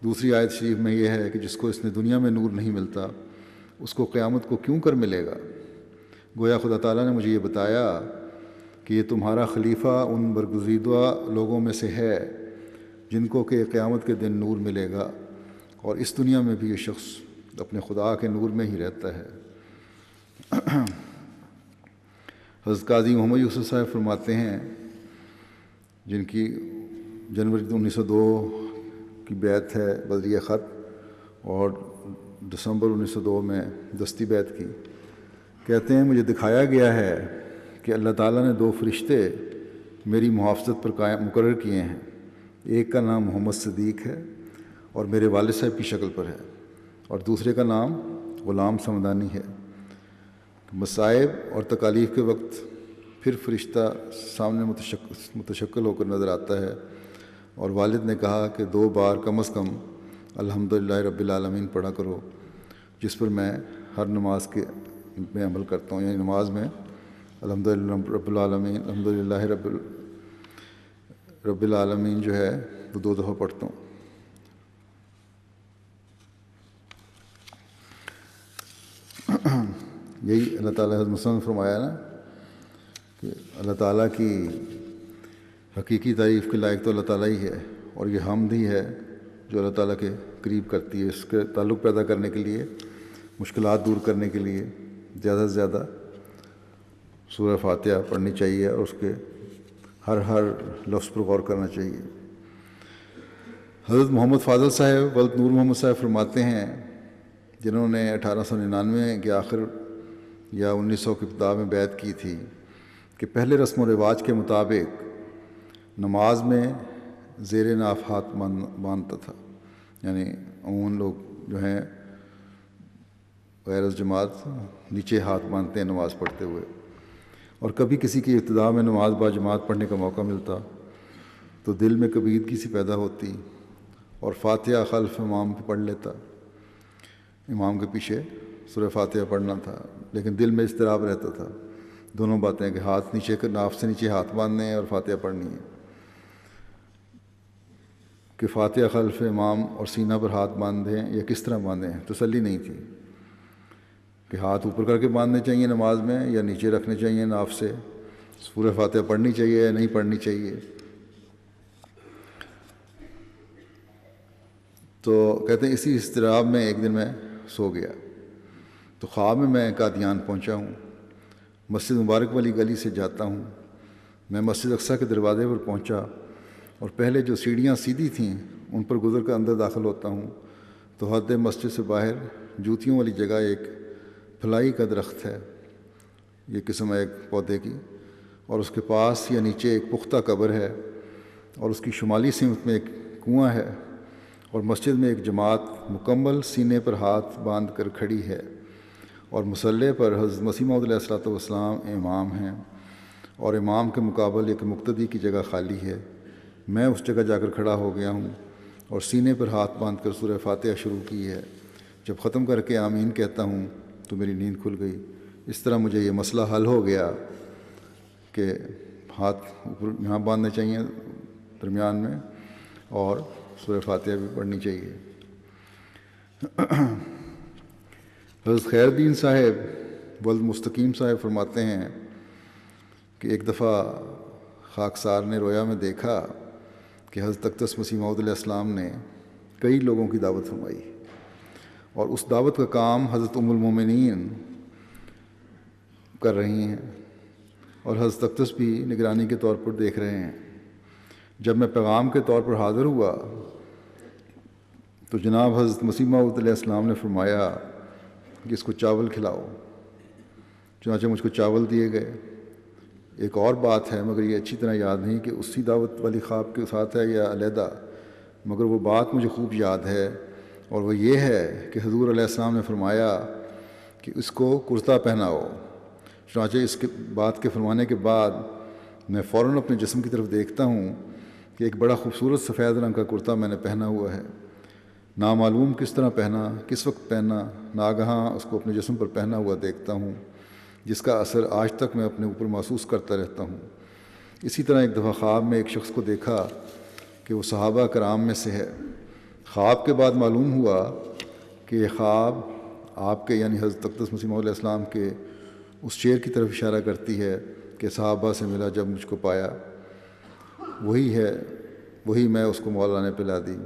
دوسری آیت شریف میں یہ ہے کہ جس کو اس نے دنیا میں نور نہیں ملتا اس کو قیامت کو کیوں کر ملے گا. گویا خدا تعالیٰ نے مجھے یہ بتایا کہ یہ تمہارا خلیفہ ان برگزیدہ لوگوں میں سے ہے جن کو کہ قیامت کے دن نور ملے گا، اور اس دنیا میں بھی یہ شخص اپنے خدا کے نور میں ہی رہتا ہے. حضرت قاضی محمد یوسف صاحب فرماتے ہیں، جن کی جنوری 1902 کی بیعت ہے بدریہ خط اور دسمبر 1902 میں دستی بیعت کی. کہتے ہیں مجھے دکھایا گیا ہے کہ اللہ تعالیٰ نے 2 فرشتے میری محافظت پر مقرر کیے ہیں. ایک کا نام محمد صدیق ہے اور میرے والد صاحب کی شکل پر ہے، اور دوسرے کا نام غلام سمدانی ہے. مصائب اور تکالیف کے وقت پھر فرشتہ سامنے متشکل ہو کر نظر آتا ہے، اور والد نے کہا کہ 2 بار کم از کم الحمدللہ رب العالمین پڑھا کرو، جس پر میں ہر نماز میں عمل کرتا ہوں. یعنی نماز میں الحمدللہ رب العالمین، الحمدللہ رب العالمین جو ہے وہ 2 دفعہ پڑھتا ہوں. یہی اللہ تعالیٰ حضرت مسلم فرمایا نا کہ اللہ تعالیٰ کی حقیقی تعریف کے لائق تو اللہ تعالیٰ ہی ہے، اور یہ حمد ہی ہے جو اللہ تعالیٰ کے قریب کرتی ہے. اس کے تعلق پیدا کرنے کے لیے، مشکلات دور کرنے کے لیے زیادہ سے زیادہ سورہ فاتحہ پڑھنی چاہیے اور اس کے ہر لفظ پر غور کرنا چاہیے۔ حضرت محمد فاضل صاحب ولد نور محمد صاحب فرماتے ہیں، جنہوں نے 1899 کے آخر یا 1900 کی ابتدا میں بیعت کی تھی، کہ پہلے رسم و رواج کے مطابق نماز میں زیر ناف ہاتھ باندھتا تھا، یعنی عموماً لوگ جو ہیں غیر از جماعت نیچے ہاتھ باندھتے ہیں نماز پڑھتے ہوئے، اور کبھی کسی کی ابتدا میں نماز با جماعت پڑھنے کا موقع ملتا تو دل میں کبیدگی سی پیدا ہوتی اور فاتحہ خلف امام پہ پڑھ لیتا، امام کے پیچھے سورہ فاتحہ پڑھنا تھا، لیکن دل میں اضطراب رہتا تھا، دونوں باتیں کہ ہاتھ نیچے ناف سے نیچے ہاتھ باندھنے ہیں اور فاتحہ پڑھنی ہے، کہ فاتحہ خلف امام اور سینہ پر ہاتھ باندھیں یا کس طرح باندھیں، تسلی نہیں تھی کہ ہاتھ اوپر کر کے باندھنے چاہیے نماز میں یا نیچے رکھنے چاہیے ناف سے، سورہ فاتحہ پڑھنی چاہیے یا نہیں پڑھنی چاہیے۔ تو کہتے ہیں اسی اضطراب میں ایک دن میں سو گیا تو خواب میں قادیان پہنچا ہوں، مسجد مبارک والی گلی سے جاتا ہوں، میں مسجد اقصیٰ کے دروازے پر پہنچا اور پہلے جو سیڑھیاں سیدھی تھیں ان پر گزر کر اندر داخل ہوتا ہوں تو حد مسجد سے باہر جوتیوں والی جگہ ایک پھلائی کا درخت ہے، یہ قسم ہے ایک پودے کی، اور اس کے پاس یا نیچے ایک پختہ قبر ہے، اور اس کی شمالی سمت میں ایک کنواں ہے، اور مسجد میں ایک جماعت مکمل سینے پر ہاتھ باندھ کر کھڑی ہے، اور مصلی پر حضرت مسیح موعود علیہ الصلوۃ والسلام امام ہیں، اور امام کے مقابل ایک مقتدی کی جگہ خالی ہے۔ میں اس جگہ جا کر کھڑا ہو گیا ہوں اور سینے پر ہاتھ باندھ کر سورہ فاتحہ شروع کی ہے، جب ختم کر کے آمین کہتا ہوں تو میری نیند کھل گئی۔ اس طرح مجھے یہ مسئلہ حل ہو گیا کہ ہاتھ اوپر یہاں باندھنے چاہیے درمیان میں، اور سورہ فاتحہ بھی پڑھنی چاہیے۔ حضرت خیر الدین صاحب ولد مستقیم صاحب فرماتے ہیں کہ ایک دفعہ خاکسار نے رویا میں دیکھا کہ حضرت اقدس مسیح موعود علیہ السلام نے کئی لوگوں کی دعوت فرمائی، اور اس دعوت کا کام حضرت ام المومنین کر رہی ہیں اور حضرت اقدس بھی نگرانی کے طور پر دیکھ رہے ہیں۔ جب میں پیغام کے طور پر حاضر ہوا تو جناب حضرت مسیح موعود علیہ السلام نے فرمایا کہ اس کو چاول کھلاؤ، چنانچہ مجھ کو چاول دیے گئے۔ ایک اور بات ہے مگر یہ اچھی طرح یاد نہیں کہ اسی دعوت والی خواب کے ساتھ ہے یا علیحدہ، مگر وہ بات مجھے خوب یاد ہے، اور وہ یہ ہے کہ حضور علیہ السلام نے فرمایا کہ اس کو کرتا پہناؤ۔ چنانچہ اس کے بات کے فرمانے کے بعد میں فوراً اپنے جسم کی طرف دیکھتا ہوں کہ ایک بڑا خوبصورت سفید رنگ کا کرتا میں نے پہنا ہوا ہے، نامعلوم کس طرح پہنا، کس وقت پہنا، ناگہاں اس کو اپنے جسم پر پہنا ہوا دیکھتا ہوں، جس کا اثر آج تک میں اپنے اوپر محسوس کرتا رہتا ہوں۔ اسی طرح ایک دفعہ خواب میں ایک شخص کو دیکھا کہ وہ صحابہ کرام میں سے ہے۔ خواب کے بعد معلوم ہوا کہ یہ خواب آپ کے یعنی حضرت اقدس مسیح موعود علیہ السلام کے اس شعر کی طرف اشارہ کرتی ہے کہ صحابہ سے ملا جب مجھ کو پایا، وہی ہے، وہی میں اس کو مولا نے پلا دی۔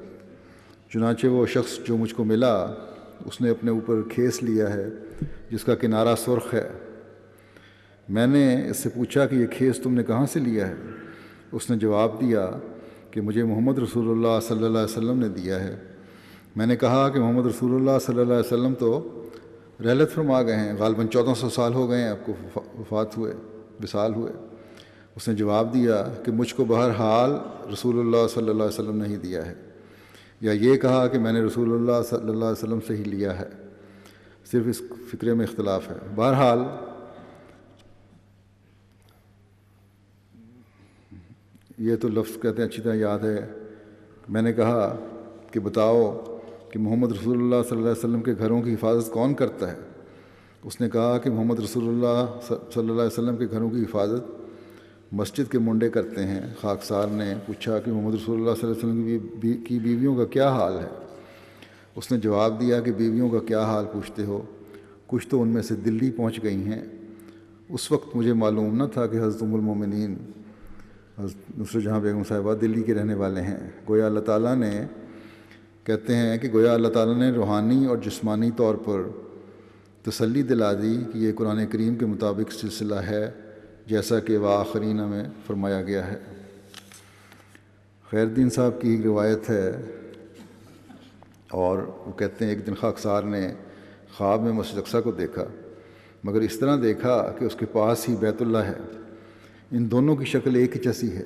چنانچہ وہ شخص جو مجھ کو ملا اس نے اپنے اوپر کھیس لیا ہے جس کا کنارہ سرخ ہے۔ میں نے اس سے پوچھا کہ یہ کھیس تم نے کہاں سے لیا ہے؟ اس نے جواب دیا کہ مجھے محمد رسول اللہ صلی اللہ علیہ وسلم نے دیا ہے۔ میں نے کہا کہ محمد رسول اللہ صلی اللہ علیہ وسلم تو رحلت فرما گئے ہیں، غالباً 1400 سال ہو گئے ہیں آپ کو وفات ہوئے، وصال ہوئے۔ اس نے جواب دیا کہ مجھ کو بہرحال رسول اللہ صلی اللہ علیہ وسلم نے ہی دیا ہے، یا یہ کہا کہ میں نے رسول اللہ صلی اللہ علیہ وسلم سے ہی لیا ہے، صرف اس فکرے میں اختلاف ہے۔ بہرحال یہ تو لفظ کہتے ہیں اچھی طرح یاد ہے۔ میں نے کہا کہ بتاؤ کہ محمد رسول اللہ صلی اللہ علیہ وسلم کے گھروں کی حفاظت کون کرتا ہے؟ اس نے کہا کہ محمد رسول اللہ صلی اللہ علیہ وسلم کے گھروں کی حفاظت مسجد کے منڈے کرتے ہیں۔ خاکسار نے پوچھا کہ محمد رسول اللہ صلی اللہ علیہ وسلم کی بیویوں کا کیا حال ہے؟ اس نے جواب دیا کہ بیویوں کا کیا حال پوچھتے ہو، کچھ تو ان میں سے دلی پہنچ گئی ہیں۔ اس وقت مجھے معلوم نہ تھا کہ حضرت ام المومنین حضرت نصرت جہاں بیگم صاحبہ دلی کے رہنے والے ہیں۔ گویا اللہ تعالیٰ نے کہتے ہیں کہ گویا اللہ تعالیٰ نے روحانی اور جسمانی طور پر تسلی دلا دی کہ یہ قرآن کریم کے مطابق سلسلہ ہے جیسا کہ وآخرین میں فرمایا گیا ہے۔ خیر الدین صاحب کی ایک روایت ہے، اور وہ کہتے ہیں ایک دن خاکسار نے خواب میں مسجد اقصیٰ کو دیکھا، مگر اس طرح دیکھا کہ اس کے پاس ہی بیت اللہ ہے۔ ان دونوں کی شکل ایک ہی جیسی ہے۔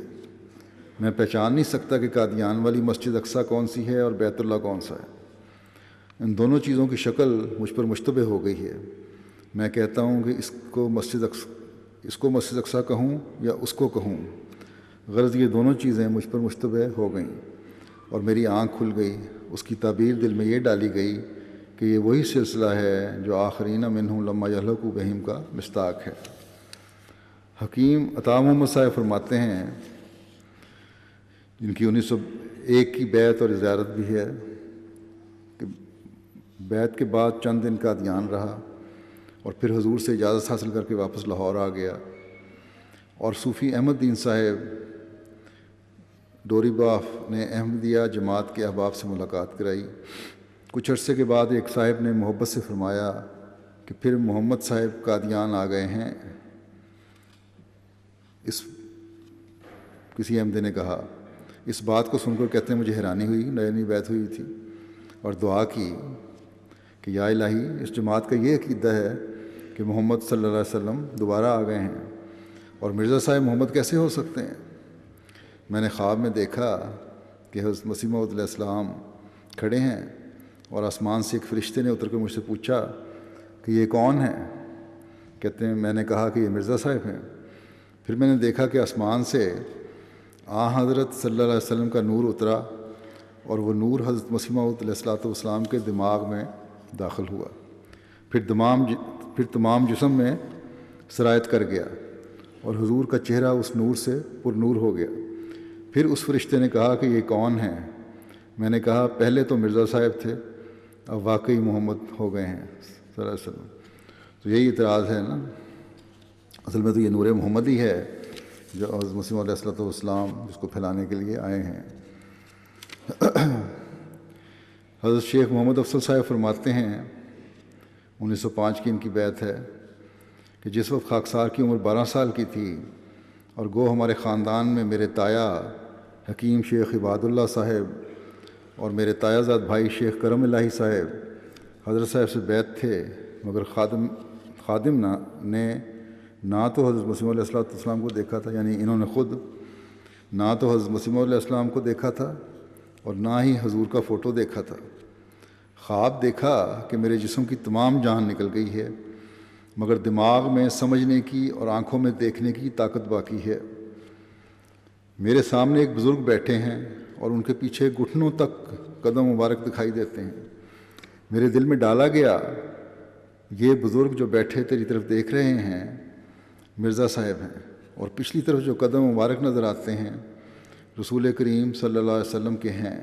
میں پہچان نہیں سکتا کہ قادیان والی مسجد اقصیٰ کون سی ہے اور بیت اللہ کون سا ہے۔ ان دونوں چیزوں کی شکل مجھ پر مشتبہ ہو گئی ہے۔ میں کہتا ہوں کہ اس کو مسجد اقصیٰ کہوں یا اس کو کہوں۔ غرض یہ دونوں چیزیں مجھ پر مشتبہ ہو گئیں اور میری آنکھ کھل گئی۔ اس کی تعبیر دل میں یہ ڈالی گئی کہ یہ وہی سلسلہ ہے جو آخرین منہم لما یہلکوا بہم کا مصداق ہے۔ حکیم عطا محمد صاحب فرماتے ہیں، جن کی 1901 کی بیعت اور زیارت بھی ہے، کہ بیعت کے بعد چند دن قادیان رہا اور پھر حضور سے اجازت حاصل کر کے واپس لاہور آ گیا، اور صوفی احمد دین صاحب ڈوری باف نے احمدیہ جماعت کے احباب سے ملاقات کرائی۔ کچھ عرصے کے بعد ایک صاحب نے محبت سے فرمایا کہ پھر محمد صاحب قادیان آ گئے ہیں۔ کسی احمدی نے کہا۔ اس بات کو سن کر کہتے ہیں مجھے حیرانی ہوئی، نئی بیعت ہوئی تھی، اور دعا کی کہ یا الہی، اس جماعت کا یہ عقیدہ ہے کہ محمد صلی اللہ علیہ وسلم دوبارہ آ گئے ہیں، اور مرزا صاحب محمد کیسے ہو سکتے ہیں؟ میں نے خواب میں دیکھا کہ حضرت مسیح موعود علیہ السلام کھڑے ہیں، اور آسمان سے ایک فرشتے نے اتر کر مجھ سے پوچھا کہ یہ کون ہے؟ کہتے ہیں میں نے کہا کہ یہ مرزا صاحب ہیں۔ پھر میں نے دیکھا کہ آسمان سے حضرت صلی اللہ علیہ وسلم کا نور اترا، اور وہ نور حضرت مسیح موعود علیہ السلام کے دماغ میں داخل ہوا، پھر تمام جسم میں سرایت کر گیا، اور حضور کا چہرہ اس نور سے پر نور ہو گیا۔ پھر اس فرشتے نے کہا کہ یہ کون ہیں؟ میں نے کہا پہلے تو مرزا صاحب تھے، اب واقعی محمد ہو گئے ہیں صلی اللہ علیہ وسلم۔ تو یہی اعتراض ہے نا، اصل میں تو یہ نور محمدی ہے جو حضرت مسیح علیہ السلام اس کو پھیلانے کے لیے آئے ہیں۔ حضرت شیخ محمد افضل صاحب فرماتے ہیں، 1905 کی ان کی بیعت ہے، کہ جس وقت خاکسار کی عمر 12 سال کی تھی، اور گو ہمارے خاندان میں میرے تایا حکیم شیخ عباد اللہ صاحب اور میرے تایا زاد بھائی شیخ کرم الہی صاحب حضرت صاحب سے بیعت تھے، مگر خادم نے نہ تو حضرت مسیح علیہ السلام کو دیکھا تھا، یعنی انہوں نے خود نہ تو حضرت مسیح علیہ السلام کو دیکھا تھا اور نہ ہی حضور کا فوٹو دیکھا تھا۔ خواب دیکھا کہ میرے جسم کی تمام جان نکل گئی ہے، مگر دماغ میں سمجھنے کی اور آنکھوں میں دیکھنے کی طاقت باقی ہے۔ میرے سامنے ایک بزرگ بیٹھے ہیں اور ان کے پیچھے گھٹنوں تک قدم مبارک دکھائی دیتے ہیں۔ میرے دل میں ڈالا گیا، یہ بزرگ جو بیٹھے تیری طرف دیکھ رہے ہیں مرزا صاحب ہیں، اور پچھلی طرف جو قدم مبارک نظر آتے ہیں رسول کریم صلی اللہ علیہ وسلم کے ہیں۔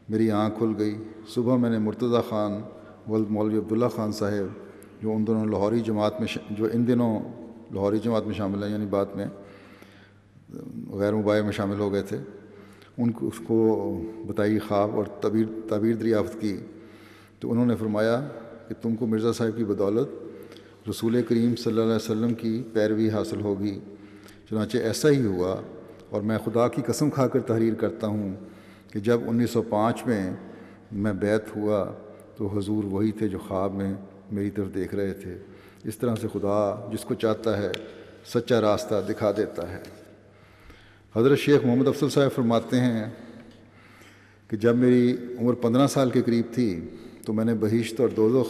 میری آنکھ کھل گئی۔ صبح میں نے مرتضیٰ خان ولد مولوی عبداللہ خان صاحب جو ان دنوں لاہوری جماعت میں شامل ہیں، یعنی بعد میں غیر مباح میں شامل ہو گئے تھے، اس کو بتائی خواب اور تعبیر دریافت کی، تو انہوں نے فرمایا کہ تم کو مرزا صاحب کی بدولت رسول کریم صلی اللہ علیہ وسلم کی پیروی حاصل ہوگی۔ چنانچہ ایسا ہی ہوا، اور میں خدا کی قسم کھا کر تحریر کرتا ہوں کہ جب 1905 میں بیعت ہوا تو حضور وہی تھے جو خواب میں میری طرف دیکھ رہے تھے۔ اس طرح سے خدا جس کو چاہتا ہے سچا راستہ دکھا دیتا ہے۔ حضرت شیخ محمد افضل صاحب فرماتے ہیں کہ جب میری عمر 15 سال کے قریب تھی تو میں نے بہشت اور دوزخ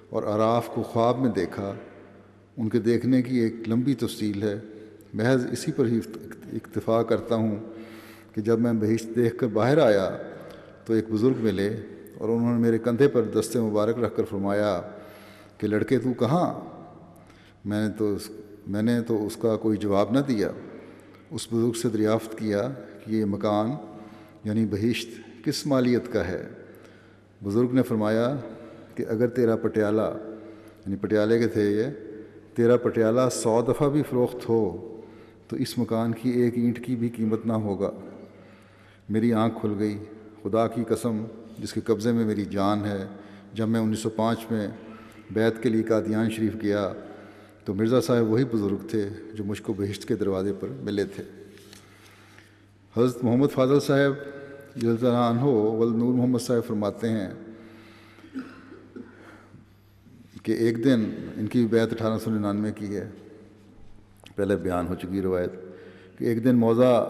اور اعراف کو خواب میں دیکھا۔ ان کے دیکھنے کی ایک لمبی تفصیل ہے، محض اسی پر ہی اکتفا کرتا ہوں کہ جب میں بہشت دیکھ کر باہر آیا تو ایک بزرگ ملے، اور انہوں نے میرے کندھے پر دست مبارک رکھ کر فرمایا کہ لڑکے تو کہاں؟ میں نے تو اس کا کوئی جواب نہ دیا۔ اس بزرگ سے دریافت کیا کہ یہ مکان یعنی بہشت کس مالیت کا ہے؟ بزرگ نے فرمایا کہ اگر تیرا پٹیالہ، یعنی پٹیالے کے تھے یہ، تیرا پٹیالہ 100 دفعہ بھی فروخت ہو تو اس مکان کی ایک اینٹ کی بھی قیمت نہ ہوگا۔ میری آنکھ کھل گئی۔ خدا کی قسم جس کے قبضے میں میری جان ہے، جب میں 1905 میں بیعت کے لیے قادیان شریف گیا تو مرزا صاحب وہی بزرگ تھے جو مجھ کو بہشت کے دروازے پر ملے تھے۔ حضرت محمد فاضل صاحب رضی اللہ عنہ عنہ ولد نور محمد صاحب فرماتے ہیں کہ ایک دن ان کی بیعت 1899 کی ہے، پہلے بیان ہو چکی روایت، کہ ایک دن موضع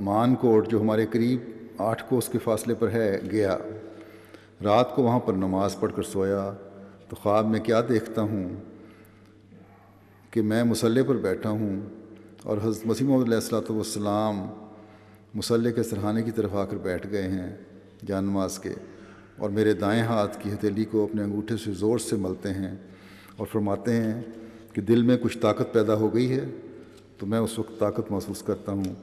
مان کوٹ جو ہمارے قریب 8 کوس کے فاصلے پر ہے گیا، رات کو وہاں پر نماز پڑھ کر سویا تو خواب میں کیا دیکھتا ہوں کہ میں مصلی پر بیٹھا ہوں اور حضرت مسیح موعود علیہ الصلوۃ والسلام مصلی کے سرحانے کی طرف آ کر بیٹھ گئے ہیں جان نماز کے، اور میرے دائیں ہاتھ کی ہتھیلی کو اپنے انگوٹھے سے زور سے ملتے ہیں اور فرماتے ہیں کہ دل میں کچھ طاقت پیدا ہو گئی ہے۔ تو میں اس وقت طاقت محسوس کرتا ہوں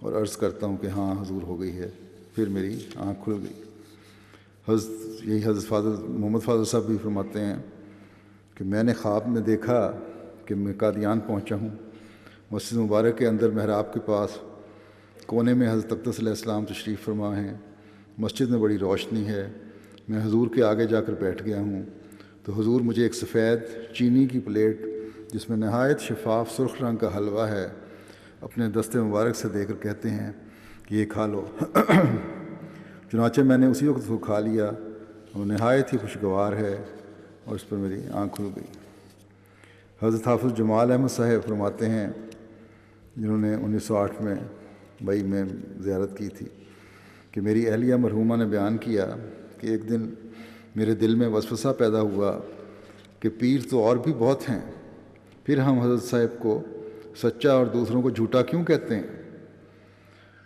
اور عرض کرتا ہوں کہ ہاں حضور ہو گئی ہے، پھر میری آنکھ کھل گئی۔ حضرت محمد فاضل صاحب بھی فرماتے ہیں کہ میں نے خواب میں دیکھا کہ میں قادیان پہنچا ہوں، مسجد مبارک کے اندر محراب کے پاس کونے میں حضرت اقدس علیہ السلام تشریف فرما ہیں، مسجد میں بڑی روشنی ہے، میں حضور کے آگے جا کر بیٹھ گیا ہوں تو حضور مجھے ایک سفید چینی کی پلیٹ جس میں نہایت شفاف سرخ رنگ کا حلوہ ہے اپنے دست مبارک سے دے کر کہتے ہیں کہ یہ کھا لو۔ چنانچہ میں نے اسی وقت اس کو کھا لیا، وہ نہایت ہی خوشگوار ہے، اور اس پر میری آنکھ کھل گئی۔ حضرت حافظ جمال احمد صاحب فرماتے ہیں، جنہوں نے 1908 میں مئی میں زیارت کی تھی، کہ میری اہلیہ مرحومہ نے بیان کیا کہ ایک دن میرے دل میں وسوسہ پیدا ہوا کہ پیر تو اور بھی بہت ہیں، پھر ہم حضرت صاحب کو سچا اور دوسروں کو جھوٹا کیوں کہتے ہیں،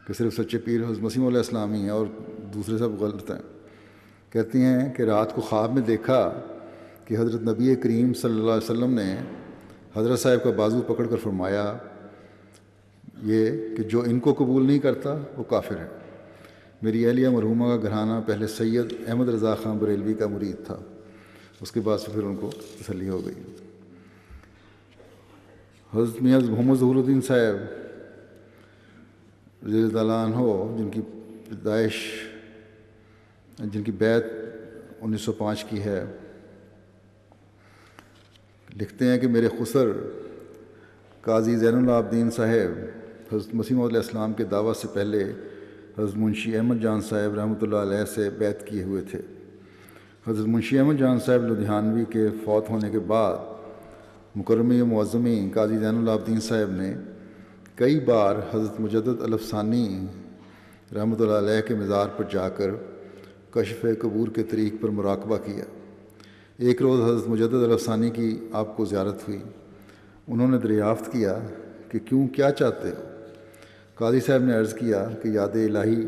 کہ صرف سچے پیر حضرت مسیح علیہ السلام ہی ہیں اور دوسرے سب غلط ہیں۔ کہتی ہیں کہ رات کو خواب میں دیکھا کہ حضرت نبی کریم صلی اللہ علیہ وسلم نے حضرت صاحب کا بازو پکڑ کر فرمایا یہ کہ جو ان کو قبول نہیں کرتا وہ کافر ہے۔ میری اہلیہ مرحومہ کا گھرانہ پہلے سید احمد رضا خان بریلوی کا مرید تھا، اس کے بعد سے پھر ان کو تسلی ہو گئی۔ حضرت میاں محمد ظہور الدین صاحب رضی اللہ عنہ جن کی بیعت 1905 کی ہے، لکھتے ہیں کہ میرے خسر قاضی زین العابدین صاحب حضرت مسیح موعود علیہ السلام کے دعوت سے پہلے حضرت منشی احمد جان صاحب رحمۃ اللہ علیہ سے بیعت کیے ہوئے تھے۔ حضرت منشی احمد جان صاحب لدھیانوی کے فوت ہونے کے بعد مکرمی و معظمی قاضی زین العابدین صاحب نے کئی بار حضرت مجدد الافسانی رحمۃ اللہ علیہ کے مزار پر جا کر کشف قبور کے طریق پر مراقبہ کیا۔ ایک روز حضرت مجدد الافسانی کی آپ کو زیارت ہوئی، انہوں نے دریافت کیا کہ کیا چاہتے ہو؟ قاضی صاحب نے عرض کیا کہ یاد الہی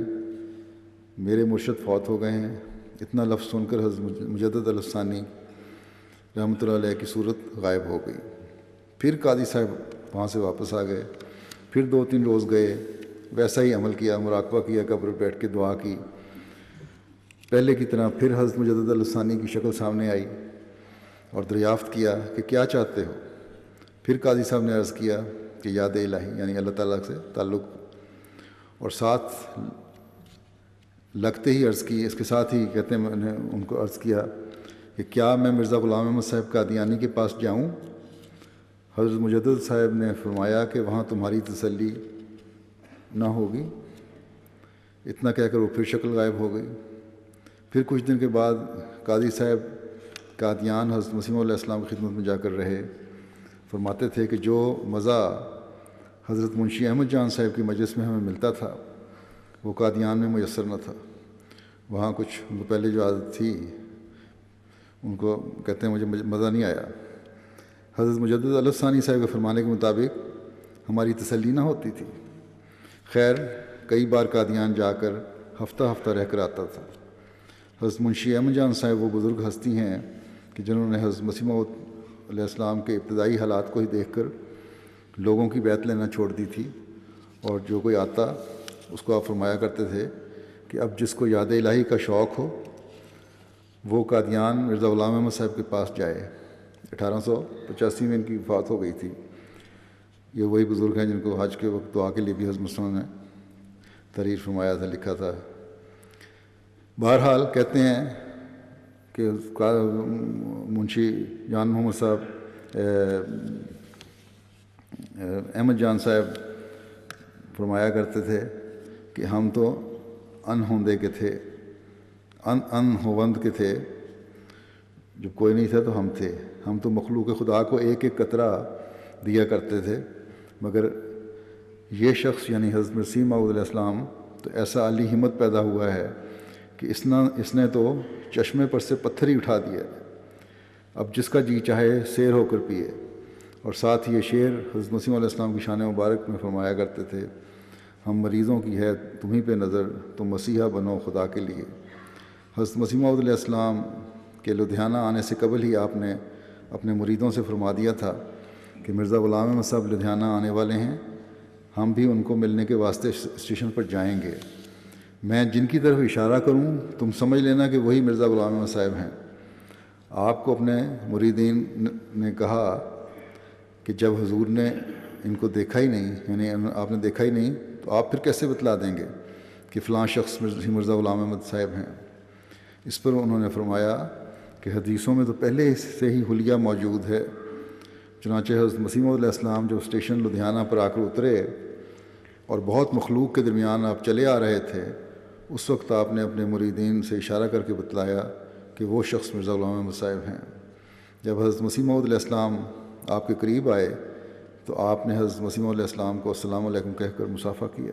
میرے مرشد فوت ہو گئے ہیں۔ اتنا لفظ سن کر حضرت مجدد الافسانی رحمۃ اللہ علیہ کی صورت غائب ہو گئی۔ پھر قاضی صاحب وہاں سے واپس آ گئے، پھر 2-3 روز گئے، ویسا ہی عمل کیا، مراقبہ کیا، قبر پر بیٹھ کے دعا کی پہلے کی طرح۔ پھر حضرت مجدد الافسانی کی شکل سامنے آئی اور دریافت کیا کہ کیا چاہتے ہو؟ پھر قاضی صاحب نے عرض کیا کہ یاد الہی یعنی اللہ تعالیٰ سے تعلق، اور ساتھ لگتے ہی عرض کی، اس کے ساتھ ہی کہتے ہیں میں نے ان کو عرض کیا کہ کیا میں مرزا غلام احمد صاحب قادیانی کے پاس جاؤں؟ حضرت مجدد صاحب نے فرمایا کہ وہاں تمہاری تسلی نہ ہوگی۔ اتنا کہہ کر وہ پھر شکل غائب ہو گئی۔ پھر کچھ دن کے بعد قاضی صاحب قادیان حضرت مسیح علیہ السلام کی خدمت میں جا کر رہے، فرماتے تھے کہ جو مزہ حضرت منشی احمد جان صاحب کی مجلس میں ہمیں ملتا تھا وہ قادیان میں میسر نہ تھا۔ وہاں کچھ ان کو پہلے جو عادت تھی ان کو کہتے ہیں مجھے مزہ نہیں آیا۔ حضرت مجدد الافسانی صاحب کے فرمانے کے مطابق ہماری تسلی نہ ہوتی تھی۔ خیر کئی بار قادیان جا کر ہفتہ ہفتہ رہ کر آتا تھا۔ حضرت منشی احمد جان صاحب وہ بزرگ ہستی ہیں کہ جنہوں نے حضرت مسیح موعود علیہ السلام کے ابتدائی حالات کو ہی دیکھ کر لوگوں کی بیعت لینا چھوڑ دی تھی، اور جو کوئی آتا اس کو آپ فرمایا کرتے تھے کہ اب جس کو یاد الہی کا شوق ہو وہ قادیان مرزا غلام احمد صاحب کے پاس جائے۔ 1885 میں ان کی وفات ہو گئی تھی۔ یہ وہی بزرگ ہیں جن کو حج کے وقت دعا کے لیے بھی حضرت مسلم نے تحریر فرمایا تھا، لکھا تھا۔ بہرحال کہتے ہیں کہ منشی جان محمد صاحب احمد جان صاحب فرمایا کرتے تھے کہ ہم تو ان ہوندے کے تھے، ان ہوند کے تھے، جب کوئی نہیں تھا تو ہم تھے، ہم تو مخلوق خدا کو ایک ایک قطرہ دیا کرتے تھے، مگر یہ شخص یعنی حضرت مسیح موعود علیہ السلام تو ایسا علی ہمت پیدا ہوا ہے کہ اس نے تو چشمے پر سے پتھر ہی اٹھا دیا، اب جس کا جی چاہے سیر ہو کر پیے۔ اور ساتھ ہی یہ شعر حضرت مسیح علیہ السلام کی شان مبارک میں فرمایا کرتے تھے، ہم مریضوں کی ہے تمہیں پہ نظر، تم مسیحا بنو خدا کے لیے۔ حضرت مسیح موعود علیہ السلام کے لدھیانہ آنے سے قبل ہی آپ نے اپنے مریدوں سے فرما دیا تھا کہ مرزا غلام احمد صاحب لدھیانہ آنے والے ہیں، ہم بھی ان کو ملنے کے واسطے اسٹیشن پر جائیں گے، میں جن کی طرف اشارہ کروں تم سمجھ لینا کہ وہی مرزا غلام احمد صاحب ہیں۔ آپ کو اپنے مریدین نے کہا کہ جب حضور نے ان کو دیکھا ہی نہیں، یعنی آپ نے دیکھا ہی نہیں، تو آپ پھر کیسے بتلا دیں گے کہ فلاں شخص مرزا غلام احمد صاحب ہیں؟ اس پر انہوں نے فرمایا کہ حدیثوں میں تو پہلے سے ہی حلیہ موجود ہے، چنانچہ حضرت مسیح موعود علیہ السلام جب اسٹیشن لدھیانہ پر آ کر اترے اور بہت مخلوق کے درمیان آپ چلے آ رہے تھے، اس وقت آپ نے اپنے مریدین سے اشارہ کر کے بتلایا کہ وہ شخص مرزا غلام احمد صاحب ہیں۔ جب حضرت مسیح موعود علیہ السلام آپ کے قریب آئے تو آپ نے حضرت مسیح موعود علیہ السلام کو السلام علیکم کہہ کر مصافحہ کیا۔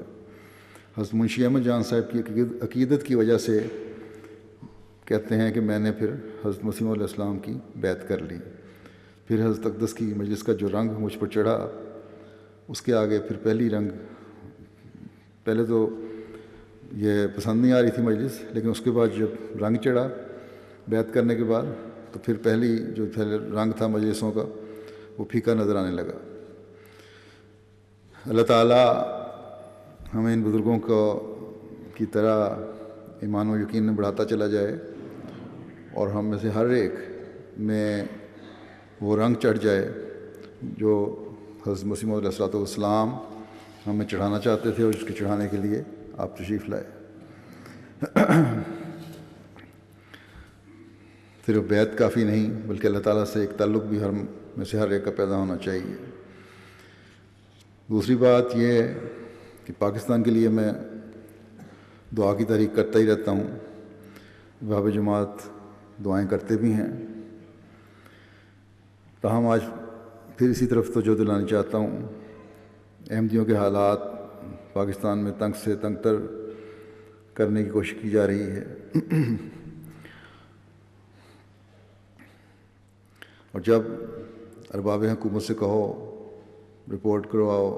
حضرت منشی احمد جان صاحب کی عقیدت کی وجہ سے کہتے ہیں کہ میں نے پھر حضرت مسیح علیہ السلام کی بیعت کر لی۔ پھر حضرت اقدس کی مجلس کا جو رنگ مجھ پر چڑھا، اس کے آگے پھر پہلے تو یہ پسند نہیں آ رہی تھی مجلس، لیکن اس کے بعد جب رنگ چڑھا بیعت کرنے کے بعد، تو پھر پہلے رنگ تھا مجلسوں کا وہ پھیکا نظر آنے لگا۔ اللہ تعالیٰ ہمیں ان بزرگوں کی طرح ایمان و یقین میں بڑھاتا چلا جائے، اور ہم میں سے ہر ایک میں وہ رنگ چڑھ جائے جو حضرت مسیح موعود علیہ السلام ہمیں چڑھانا چاہتے تھے، اور اس کے چڑھانے کے لیے آپ تشریف لائے۔ صرف بیعت کافی نہیں، بلکہ اللہ تعالیٰ سے ایک تعلق بھی ہر میں سے ہر ایک کا پیدا ہونا چاہیے۔ دوسری بات یہ ہے کہ پاکستان کے لیے میں دعا کی تحریک کرتا ہی رہتا ہوں، باب جماعت دعائیں کرتے بھی ہیں، تاہم آج پھر اسی طرف توجہ دلانا چاہتا ہوں۔ احمدیوں کے حالات پاکستان میں تنگ سے تنگ تر کرنے کی کوشش کی جا رہی ہے، اور جب ارباب حکومت سے کہو رپورٹ کرواؤ،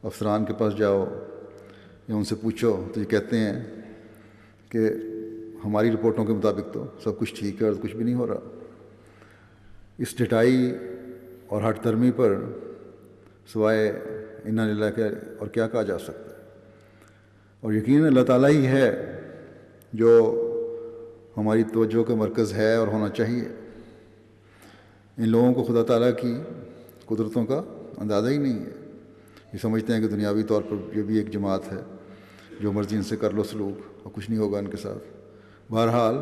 افسران کے پاس جاؤ یا ان سے پوچھو، تو یہ کہتے ہیں کہ ہماری رپورٹوں کے مطابق تو سب کچھ ٹھیک ہے اور کچھ بھی نہیں ہو رہا۔ اس ڈٹائی اور ہٹ درمی پر سوائے انا للہ کے اور کیا کہا جا سکتا ہے؟ اور یقیناً اللہ تعالیٰ ہی ہے جو ہماری توجہ کا مرکز ہے اور ہونا چاہیے۔ ان لوگوں کو خدا تعالیٰ کی قدرتوں کا اندازہ ہی نہیں ہے، یہ سمجھتے ہیں کہ دنیاوی طور پر یہ بھی ایک جماعت ہے، جو مرضی ان سے کر لو سلوک اور کچھ نہیں ہوگا ان کے ساتھ۔ بہرحال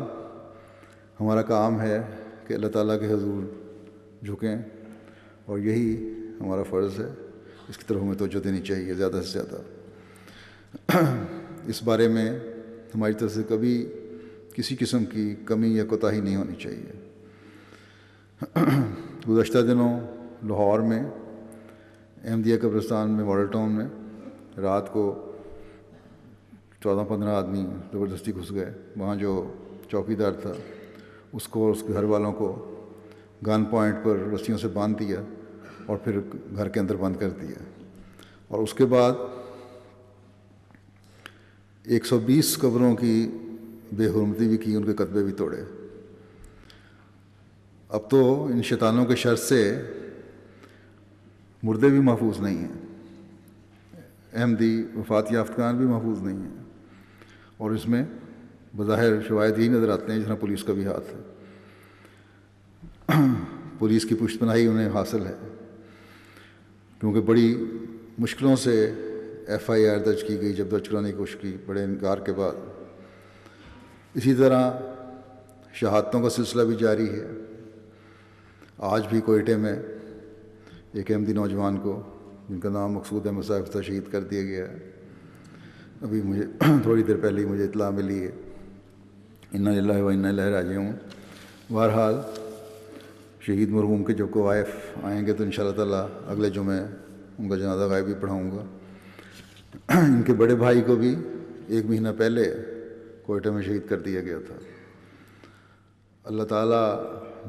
ہمارا کام ہے کہ اللہ تعالیٰ کے حضور جھکیں، اور یہی ہمارا فرض ہے، اس کی طرف ہمیں توجہ دینی چاہیے زیادہ سے زیادہ۔ اس بارے میں ہماری طرف سے کبھی کسی قسم کی کمی یا کوتاہی نہیں ہونی چاہیے۔ گزشتہ دنوں لاہور میں احمدیہ قبرستان میں ماڈل ٹاؤن میں رات کو 14-15 آدمی زبردستی گھس گئے۔ وہاں جو چوکی دار تھا اس کو اور اس کے گھر والوں کو گن پوائنٹ پر رسیوں سے باندھ دیا اور پھر گھر کے اندر بند کر دیا، اور اس کے بعد 120 قبروں کی بے حرمتی بھی کی، ان کے کتبے بھی توڑے۔ اب تو ان شیطانوں کے شر سے مردے بھی محفوظ نہیں ہیں، احمدی وفات یافتگان بھی محفوظ نہیں ہیں، اور اس میں بظاہر شواہد ہی نظر آتے ہیں جس طرح پولیس کا بھی ہاتھ ہے۔ پولیس کی پشت پناہی انہیں حاصل ہے، کیونکہ بڑی مشکلوں سے FIR درج کی گئی جب درج کرانے کی کوشش کی بڑے انکار کے بعد۔ اسی طرح شہادتوں کا سلسلہ بھی جاری ہے۔ آج بھی کوئٹے میں ایک احمدی نوجوان کو جن کا نام مقصود احمد صاحب تھا شہید کر دیا گیا ہے. ابھی مجھے تھوڑی دیر پہلے ہی مجھے اطلاع ملی ہے. انا للہ و انا الیہ راجعون. بہرحال شہید مرحوم کے جو کوائف آئیں گے تو انشاءاللہ تعالیٰ اگلے جمعے ان کا جنازہ غائبی پڑھاؤں گا. ان کے بڑے بھائی کو بھی 1 مہینہ پہلے کوئٹہ میں شہید کر دیا گیا تھا. اللہ تعالیٰ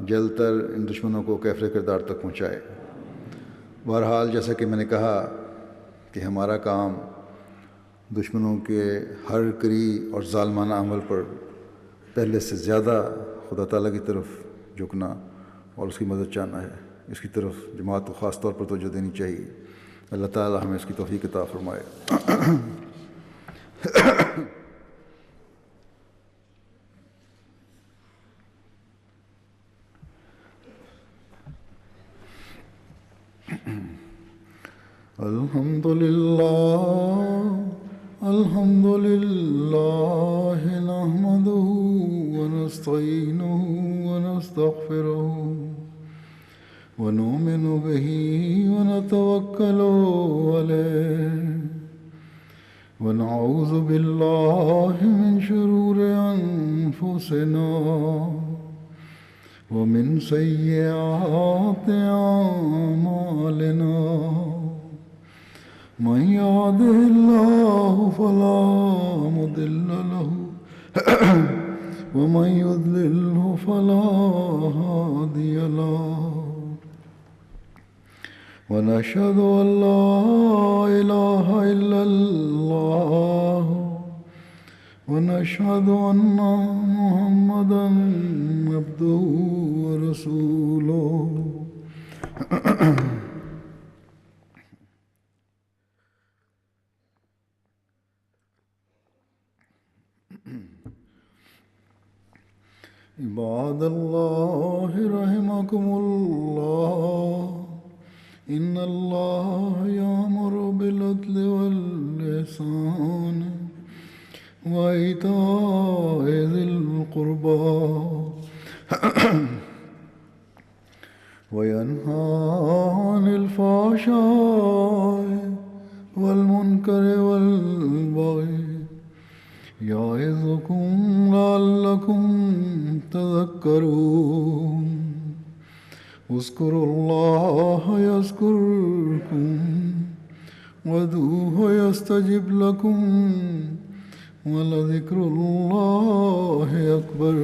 جلد تر ان دشمنوں کو کیفر کردار تک پہنچائے. بہرحال جیسا کہ میں نے کہا کہ ہمارا کام دشمنوں کے ہر کری اور ظالمانہ عمل پر پہلے سے زیادہ خدا تعالیٰ کی طرف جھکنا اور اس کی مدد چاہنا ہے. اس کی طرف جماعت کو خاص طور پر توجہ دینی چاہیے. اللہ تعالیٰ ہمیں اس کی توفیق عطا فرمائے. الحمد لله نحمده ونستعينه ونستغفره ونؤمن به ونتوكل عليه ونعوذ بالله من شرور أنفسنا ومن سيئات أعمالنا. من يهده الله فلا مضل له ومن يضلله فلا هادي له. ونشهد أن لا إله إلا الله ونشهد أن محمدا عبده ورسوله. عباد الله رحمكم الله إن الله يأمر بالعدل والإحسان وإيتاء ذي القربى وينهى عن الفحشاء والمنكر والبغي يعظكم لعلكم تذكرون. اذكروا الله يذكركم وادعوه يستجب لكم ولذكر الله أكبر.